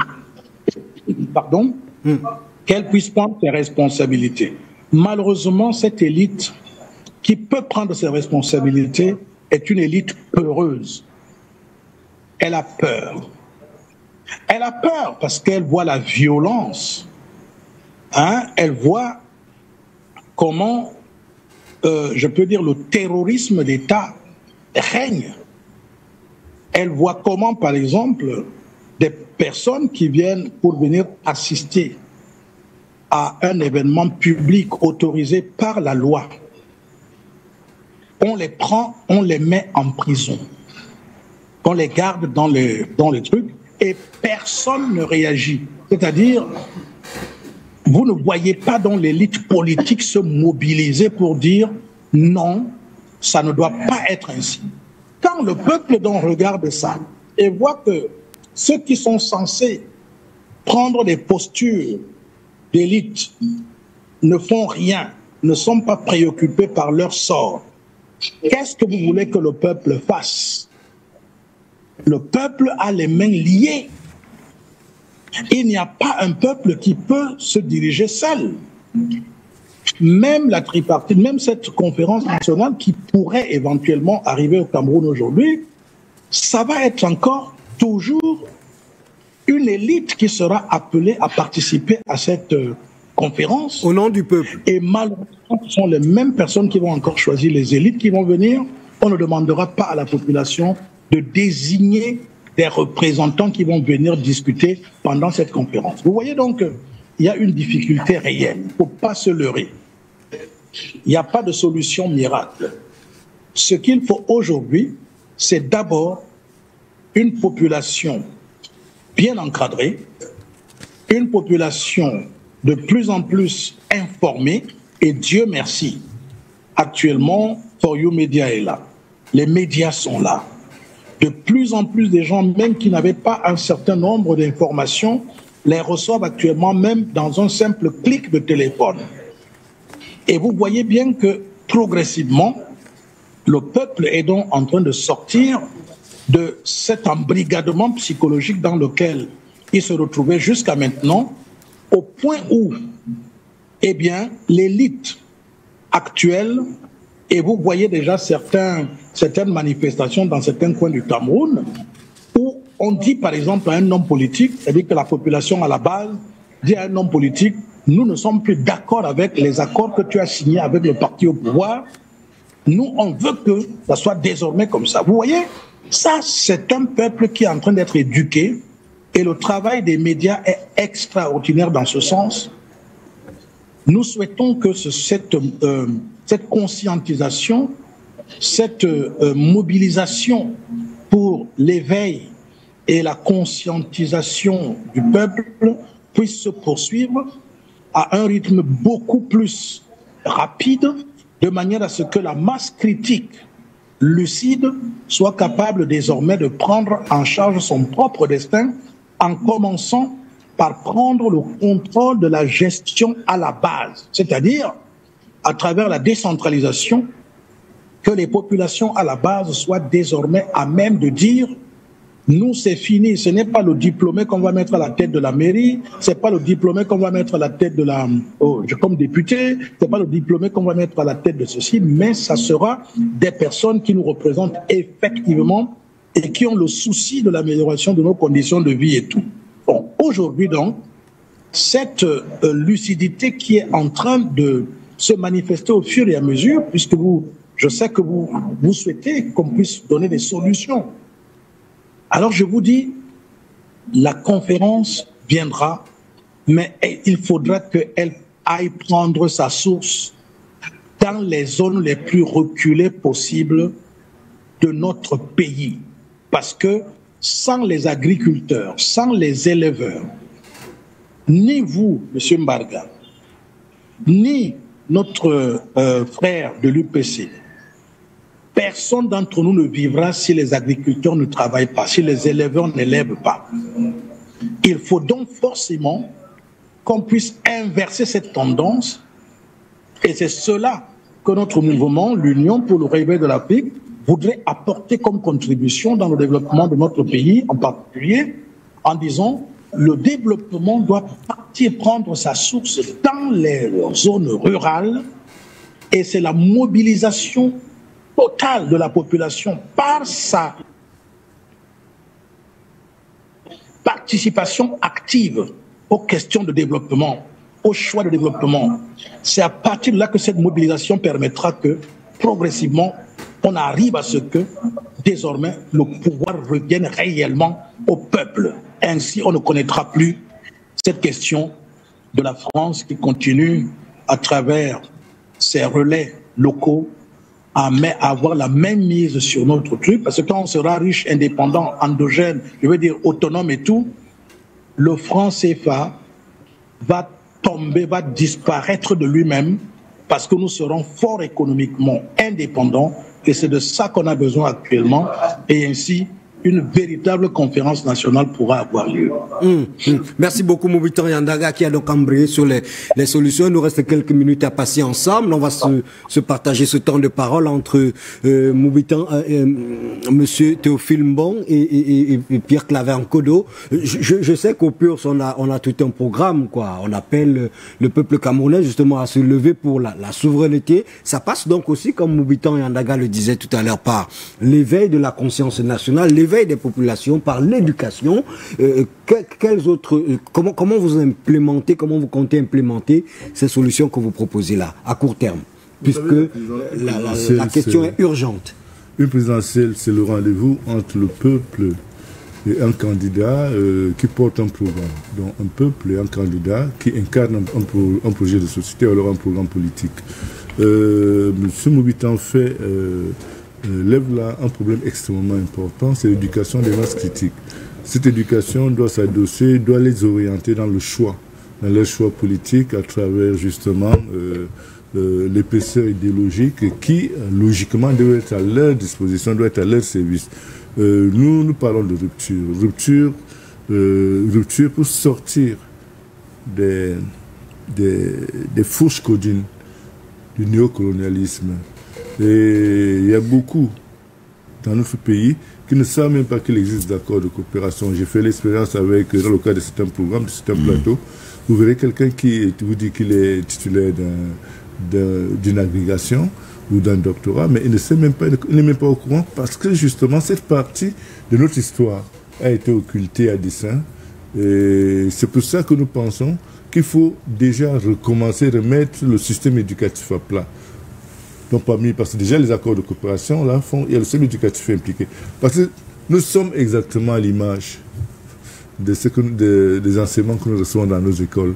Pardon, qu'elle puisse prendre ses responsabilités. Malheureusement, cette élite qui peut prendre ses responsabilités est une élite peureuse. Elle a peur. Elle a peur parce qu'elle voit la violence hein, elle voit comment, je peux dire, le terrorisme d'État règne. Elle voit comment, par exemple, des personnes qui viennent pour venir assister à un événement public autorisé par la loi, on les prend, on les met en prison, on les garde dans les trucs et personne ne réagit. C'est-à-dire, vous ne voyez pas dans l'élite politique se mobiliser pour dire non, ça ne doit pas être ainsi. Quand le peuple donc regarde ça et voit que ceux qui sont censés prendre des postures d'élite ne font rien, ne sont pas préoccupés par leur sort, qu'est-ce que vous voulez que le peuple fasse? Le peuple a les mains liées. Il n'y a pas un peuple qui peut se diriger seul. Même la tripartite, même cette conférence nationale qui pourrait éventuellement arriver au Cameroun aujourd'hui, ça va être encore toujours une élite qui sera appelée à participer à cette conférence. Au nom du peuple. Et malheureusement, ce sont les mêmes personnes qui vont encore choisir les élites qui vont venir. On ne demandera pas à la population de désigner des représentants qui vont venir discuter pendant cette conférence. Vous voyez donc, il y a une difficulté réelle. Il ne faut pas se leurrer. Il n'y a pas de solution miracle. Ce qu'il faut aujourd'hui, c'est d'abord une population bien encadrée, une population de plus en plus informée, et Dieu merci, actuellement, For You Media est là. Les médias sont là. De plus en plus de gens, même qui n'avaient pas un certain nombre d'informations, les reçoivent actuellement même dans un simple clic de téléphone. Et vous voyez bien que progressivement, le peuple est donc en train de sortir de cet embrigadement psychologique dans lequel il se retrouvait jusqu'à maintenant, au point où, eh bien, l'élite actuelle, et vous voyez déjà certaines manifestations dans certains coins du Cameroun, où on dit par exemple à un homme politique, c'est-à-dire que la population à la base dit à un homme politique, nous ne sommes plus d'accord avec les accords que tu as signés avec le parti au pouvoir, nous on veut que ça soit désormais comme ça. Vous voyez, ça c'est un peuple qui est en train d'être éduqué, et le travail des médias est extraordinaire dans ce sens. Nous souhaitons que cette conscientisation, cette mobilisation pour l'éveil et la conscientisation du peuple puisse se poursuivre à un rythme beaucoup plus rapide, de manière à ce que la masse critique lucide soit capable désormais de prendre en charge son propre destin, en commençant par prendre le contrôle de la gestion à la base, c'est-à-dire à travers la décentralisation, que les populations à la base soient désormais à même de dire nous c'est fini, ce n'est pas le diplômé qu'on va mettre à la tête de la mairie, c'est pas le diplômé qu'on va mettre à la tête de comme député, c'est pas le diplômé qu'on va mettre à la tête de ceci, mais ça sera des personnes qui nous représentent effectivement et qui ont le souci de l'amélioration de nos conditions de vie et tout. Bon, aujourd'hui donc, cette lucidité qui est en train de se manifester au fur et à mesure, puisque je sais que vous souhaitez qu'on puisse donner des solutions. Alors je vous dis, la conférence viendra, mais il faudra qu'elle aille prendre sa source dans les zones les plus reculées possibles de notre pays. Parce que sans les agriculteurs, sans les éleveurs, ni vous, M. Mbarga, ni notre frère de l'UPC, personne d'entre nous ne vivra si les agriculteurs ne travaillent pas, si les éleveurs n'élèvent pas. Il faut donc forcément qu'on puisse inverser cette tendance, et c'est cela que notre mouvement, l'Union pour le réveil de l'Afrique, voudrait apporter comme contribution dans le développement de notre pays, en particulier en disant le développement doit partir prendre sa source dans les zones rurales, et c'est la mobilisation totale de la population par sa participation active aux questions de développement au choix de développement. C'est à partir de là que cette mobilisation permettra que, progressivement, on arrive à ce que, désormais, le pouvoir revienne réellement au peuple. Ainsi, on ne connaîtra plus cette question de la France qui continue, à travers ses relais locaux, à avoir la même mise sur notre truc, parce que quand on sera riche, indépendant, endogène, je veux dire autonome et tout, le franc CFA va tomber, va disparaître de lui-même, parce que nous serons forts économiquement indépendants, et c'est de ça qu'on a besoin actuellement, et ainsi, une véritable conférence nationale pourra avoir lieu. Merci beaucoup Moubitan Yandaga qui a donc embrayé sur les solutions. Il nous reste quelques minutes à passer ensemble. On va se partager ce temps de parole entre Moubitan, Monsieur Théophile Mbong et Pierre Claver Nkodo. Je sais qu'au PURS on a tout un programme, quoi. On appelle le peuple camerounais justement à se lever pour la souveraineté. Ça passe donc aussi, comme Moubitan Yandaga le disait tout à l'heure, par l'éveil de la conscience nationale, l'éveil des populations, par l'éducation. Quels autres, comment vous implémentez, comment vous comptez implémenter ces solutions que vous proposez là, à court terme, puisque la question est urgente. Une présidentielle, c'est le rendez-vous entre le peuple et un candidat qui porte un programme. Donc un peuple et un candidat qui incarne un projet de société ou alors un programme politique. M. Moubitan lève là un problème extrêmement important, c'est l'éducation des masses critiques. Cette éducation doit s'adosser, doit les orienter dans le choix, dans leur choix politique à travers justement l'épaisseur idéologique qui, logiquement, doit être à leur disposition, doit être à leur service. Nous parlons de rupture. Rupture pour sortir des fourches codines du néocolonialisme. Et il y a beaucoup dans notre pays qui ne savent même pas qu'il existe d'accords de coopération. J'ai fait l'expérience avec, dans le cadre de certains programmes, de certains plateaux. Vous verrez quelqu'un qui vous dit qu'il est titulaire d'une agrégation ou d'un doctorat, mais il ne sait même pas, il n'est même pas au courant parce que justement cette partie de notre histoire a été occultée à dessein. Et c'est pour ça que nous pensons qu'il faut déjà recommencer, remettre le système éducatif à plat. Donc parce que déjà les accords de coopération, là, il y a le système éducatif impliqué. Parce que nous sommes exactement à l'image des enseignements que nous recevons dans nos écoles.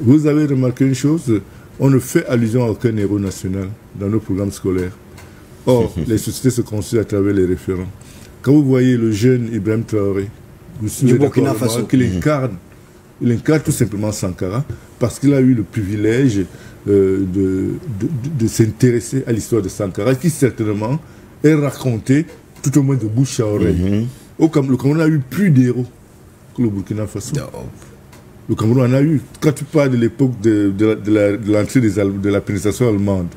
Vous avez remarqué une chose, on ne fait allusion à aucun héros national dans nos programmes scolaires. Or, les sociétés se construisent à travers les référents. Quand vous voyez le jeune Ibrahim Traoré, vous savez qu'il incarne, il incarne tout simplement Sankara parce qu'il a eu le privilège de s'intéresser à l'histoire de Sankara, qui certainement est racontée tout au moins de bouche à oreille. Le Cameroun a eu plus d'héros que le Burkina Faso. Le Cameroun en a eu. Quand tu parles de l'époque de l'entrée de la pénétration allemande,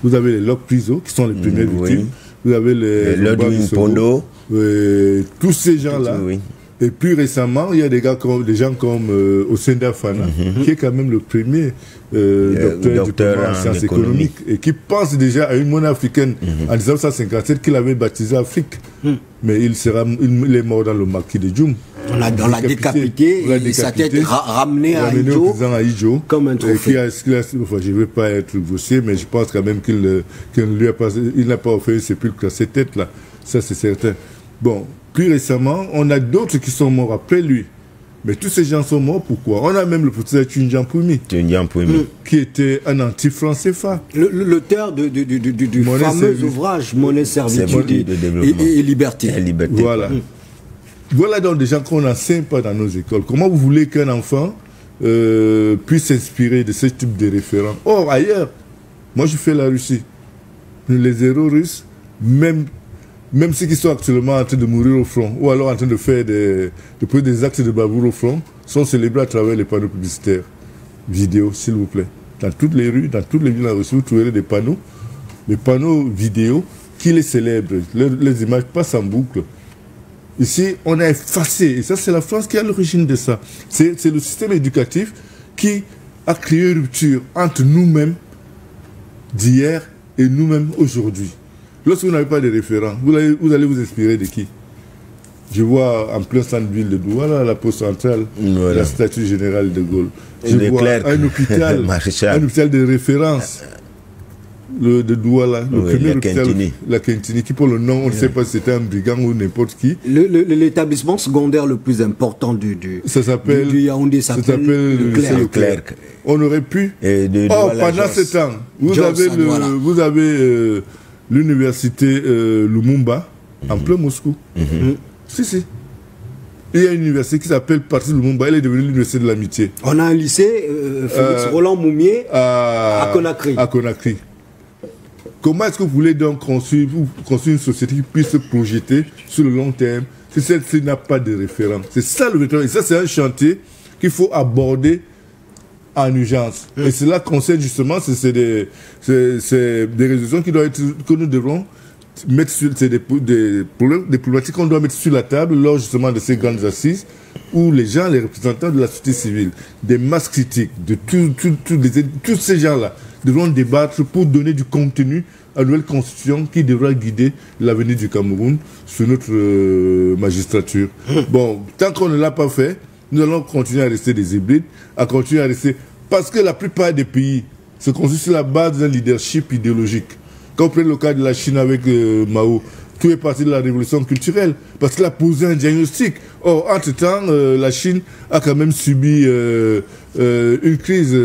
vous avez les Lok Priso, qui sont les premières victimes. Vous avez les Pondo, tous ces gens-là. Et plus récemment, il y a des gens comme Osenda Fana, qui est quand même le premier docteur en sciences économiques, et qui pense déjà à une monnaie africaine en 1957 qu'il avait baptisé Afrique. Mais il est mort dans le maquis de Djoum. On l'a décapité, et sa tête ramenée à Idjo, comme un trophée. Je ne veux pas être grossier, mais je pense quand même qu'il n'a pas offert une sépulcre à cette tête-là. Ça, c'est certain. Bon, plus récemment, on a d'autres qui sont morts après lui. Mais tous ces gens sont morts, pourquoi? On a même le professeur Tundian Poumi, qui était un anti-franc CFA. L'auteur du fameux ouvrage Monnaie, Servitude et Liberté. Voilà. Voilà donc des gens qu'on n'enseigne pas dans nos écoles. Comment vous voulez qu'un enfant puisse s'inspirer de ce type de référents? Or, ailleurs, moi je fais la Russie. Les héros russes, même ceux qui sont actuellement en train de mourir au front, ou alors en train de faire des actes de bravoure au front, sont célébrés à travers les panneaux publicitaires. Vidéo, s'il vous plaît. Dans toutes les rues, dans toutes les villes en Russie, vous trouverez des panneaux vidéo qui les célèbrent. Les images passent en boucle. Ici, on a effacé, et ça c'est la France qui est à l'origine de ça. C'est le système éducatif qui a créé une rupture entre nous-mêmes d'hier et nous-mêmes aujourd'hui. Lorsque vous n'avez pas de référents, vous allez vous inspirer de qui? Je vois en plein centre-ville de Douala, la poste centrale, la statue générale de Gaulle. Je vois un hôpital, un hôpital de référence de Douala, le premier hôpital, la Kentini, qui pour le nom, on ne sait pas si c'était un brigand ou n'importe qui. L'établissement secondaire le plus important du Yaoundé s'appelle le Clerc. On aurait pu... pendant ce temps, vous avez l'université Lumumba, en plein Moscou. Si. Il y a une université qui s'appelle Parti Lumumba, elle est devenue l'université de l'amitié. On a un lycée, Félix Roland Moumier, à Conakry. Comment est-ce que vous voulez donc construire une société qui puisse se projeter sur le long terme si celle-ci n'a pas de référent? C'est ça le vétéran. Et ça, c'est un chantier qu'il faut aborder en urgence. Et cela concerne justement, c'est des résolutions que nous devrons mettre sur des problématiques qu'on doit mettre sur la table lors justement de ces grandes assises où les gens, les représentants de la société civile, des masses critiques, de tous ces gens-là devront débattre pour donner du contenu à une nouvelle constitution qui devra guider l'avenir du Cameroun sur notre magistrature. Bon, tant qu'on ne l'a pas fait, nous allons continuer à rester des hybrides, parce que la plupart des pays se construisent sur la base d'un leadership idéologique. Quand on prend le cas de la Chine avec Mao, tout est parti de la révolution culturelle, parce qu'il a posé un diagnostic. Or, entre-temps, la Chine a quand même subi une crise,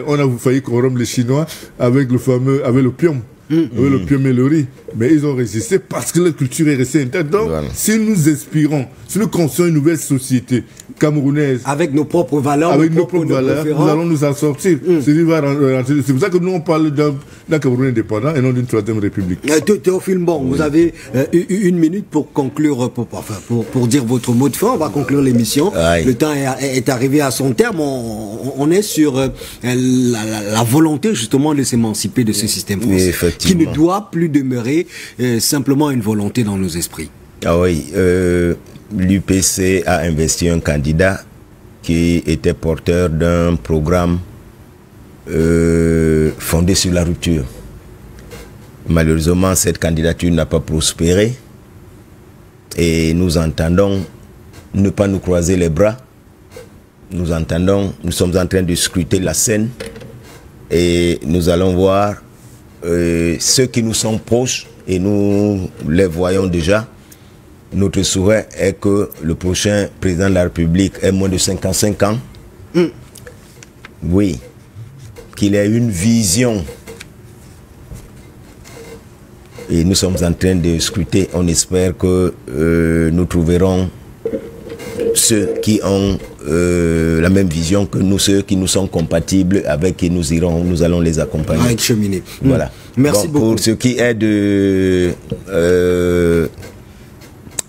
on a failli corrompre les Chinois avec l'opium. Le l'opium et le riz. Mais ils ont résisté parce que leur culture est restée intacte. Donc, si nous inspirons, si nous construisons une nouvelle société camerounaise, avec nos propres valeurs, nous allons nous en sortir. C'est pour ça que nous on parle d'un Cameroun indépendant et non d'une troisième république. Théophile Mbong, vous avez une minute pour conclure, pour dire votre mot de fin. On va conclure l'émission. Le temps est arrivé à son terme. On est sur la volonté justement de s'émanciper de ce système français, qui ne doit plus demeurer simplement une volonté dans nos esprits. Ah oui, l'UPC a investi un candidat qui était porteur d'un programme fondé sur la rupture. Malheureusement, cette candidature n'a pas prospéré et nous entendons ne pas nous croiser les bras. Nous sommes en train de scruter la scène et nous allons voir ceux qui nous sont proches et nous les voyons déjà. Notre souhait est que le prochain président de la République ait moins de 55 ans. Oui, qu'il ait une vision. Et nous sommes en train de scruter. On espère que nous trouverons ceux qui ont la même vision que nous, ceux qui nous sont compatibles avec et nous allons les accompagner. Avec cheminer. Voilà. Merci beaucoup. Pour ce qui est de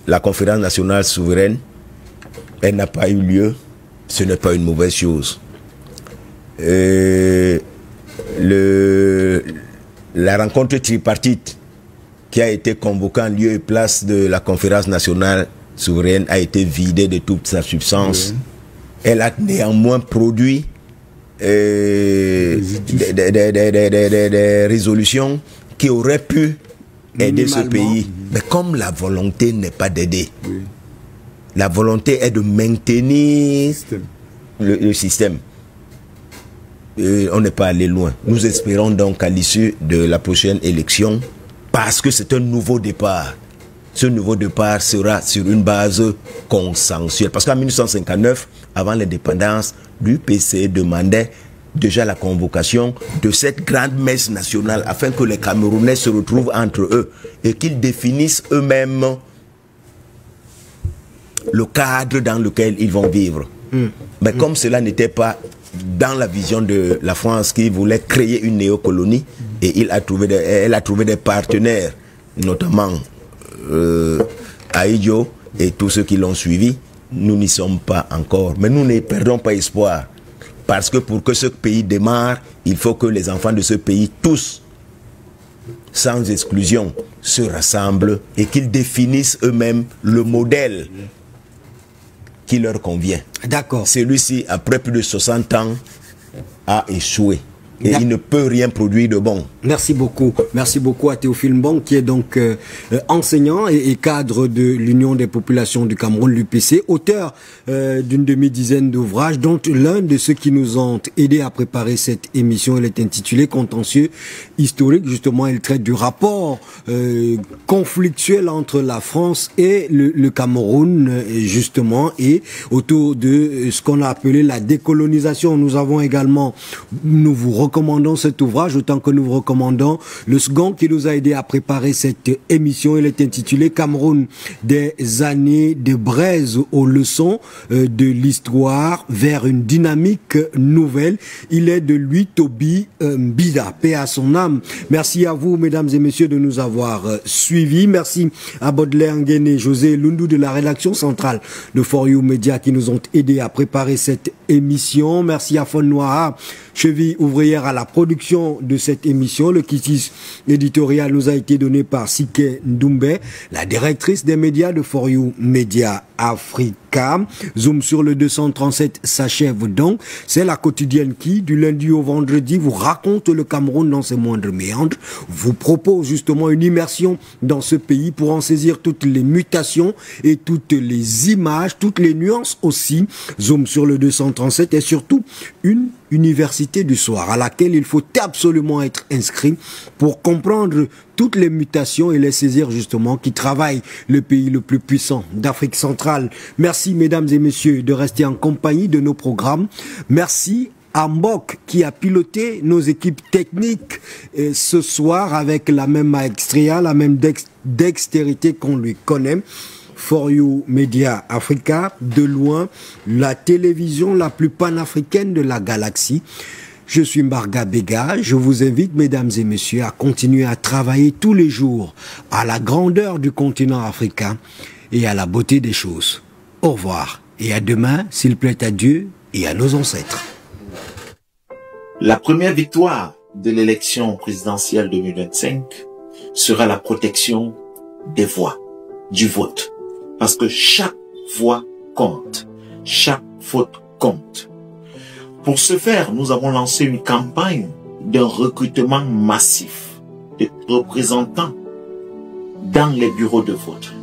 la conférence nationale souveraine, elle n'a pas eu lieu. Ce n'est pas une mauvaise chose. La rencontre tripartite qui a été convoquée en lieu et place de la conférence nationale souveraine a été vidée de toute sa substance. Elle a néanmoins produit des résolutions qui auraient pu aider ce pays. Mais comme la volonté n'est pas d'aider, la volonté est de maintenir le système. On n'est pas allé loin. Nous espérons donc à l'issue de la prochaine élection, parce que c'est un nouveau départ. Ce nouveau départ sera sur une base consensuelle. Parce qu'en 1959, avant l'indépendance, l'UPC demandait déjà la convocation de cette grande messe nationale afin que les Camerounais se retrouvent entre eux et qu'ils définissent eux-mêmes le cadre dans lequel ils vont vivre. Mais comme cela n'était pas dans la vision de la France qui voulait créer une néocolonie, et elle a trouvé des partenaires, notamment Aïdjo et tous ceux qui l'ont suivi, nous n'y sommes pas encore. Mais nous ne perdons pas espoir. Parce que pour que ce pays démarre, il faut que les enfants de ce pays, tous, sans exclusion, se rassemblent et qu'ils définissent eux-mêmes le modèle qui leur convient. D'accord. Celui-ci, après plus de 60 ans, a échoué. et il ne peut rien produire de bon. Merci beaucoup à Théophile Mbong, qui est donc enseignant et cadre de l'Union des populations du Cameroun, l'UPC, auteur d'une demi-dizaine d'ouvrages, dont l'un de ceux qui nous ont aidé à préparer cette émission, elle est intitulée Contentieux historique. Justement, elle traite du rapport conflictuel entre la France et le Cameroun, justement, et autour de ce qu'on a appelé la décolonisation. Nous avons également, nous vous recommandons cet ouvrage, autant que nous vous recommandons le second qui nous a aidé à préparer cette émission. Il est intitulé Cameroun, des années de braise aux leçons de l'histoire vers une dynamique nouvelle. Il est de lui, Toby Mbida, paix à son âme. Merci à vous, mesdames et messieurs, de nous avoir suivis. Merci à Baudelaire Nguéné, José Lundu de la rédaction centrale de For You Media qui nous ont aidés à préparer cette émission. Merci à Fon Noira, cheville ouvrière à la production de cette émission. Le quitus éditorial nous a été donné par Sike Ndoumbe, la directrice des médias de For You Media Africa. Zoom sur le 237 s'achève donc. C'est la quotidienne qui, du lundi au vendredi, vous raconte le Cameroun dans ses moindres méandres, vous propose justement une immersion dans ce pays pour en saisir toutes les mutations et toutes les images, toutes les nuances aussi. Zoom sur le 237 et surtout une université du soir à laquelle il faut absolument être inscrit pour comprendre toutes les mutations et les saisir justement qui travaillent le pays le plus puissant d'Afrique centrale. Merci mesdames et messieurs de rester en compagnie de nos programmes. Merci à Mbok qui a piloté nos équipes techniques ce soir avec la même maestria, la même dextérité qu'on lui connaît. For You Media Africa, de loin, la télévision la plus panafricaine de la galaxie. Je suis Mbarga Bega, je vous invite, mesdames et messieurs, à continuer à travailler tous les jours à la grandeur du continent africain et à la beauté des choses. Au revoir et à demain, s'il plaît à Dieu et à nos ancêtres. La première victoire de l'élection présidentielle 2025 sera la protection des voix, du vote. Parce que chaque voix compte, chaque vote compte. Pour ce faire, nous avons lancé une campagne d'un recrutement massif de représentants dans les bureaux de vote.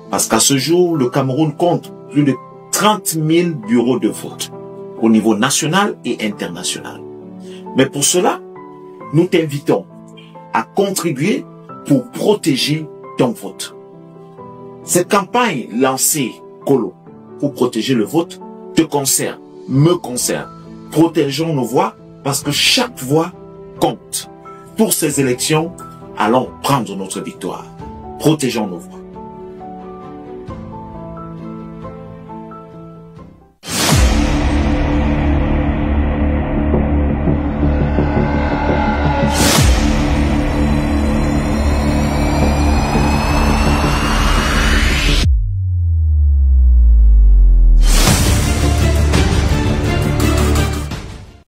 Parce qu'à ce jour, le Cameroun compte plus de 30 000 bureaux de vote au niveau national et international. Mais pour cela, nous t'invitons à contribuer pour protéger ton vote. Cette campagne lancée, Colo, pour protéger le vote, te concerne, me concerne. Protégeons nos voix parce que chaque voix compte. Pour ces élections, allons prendre notre victoire. Protégeons nos voix.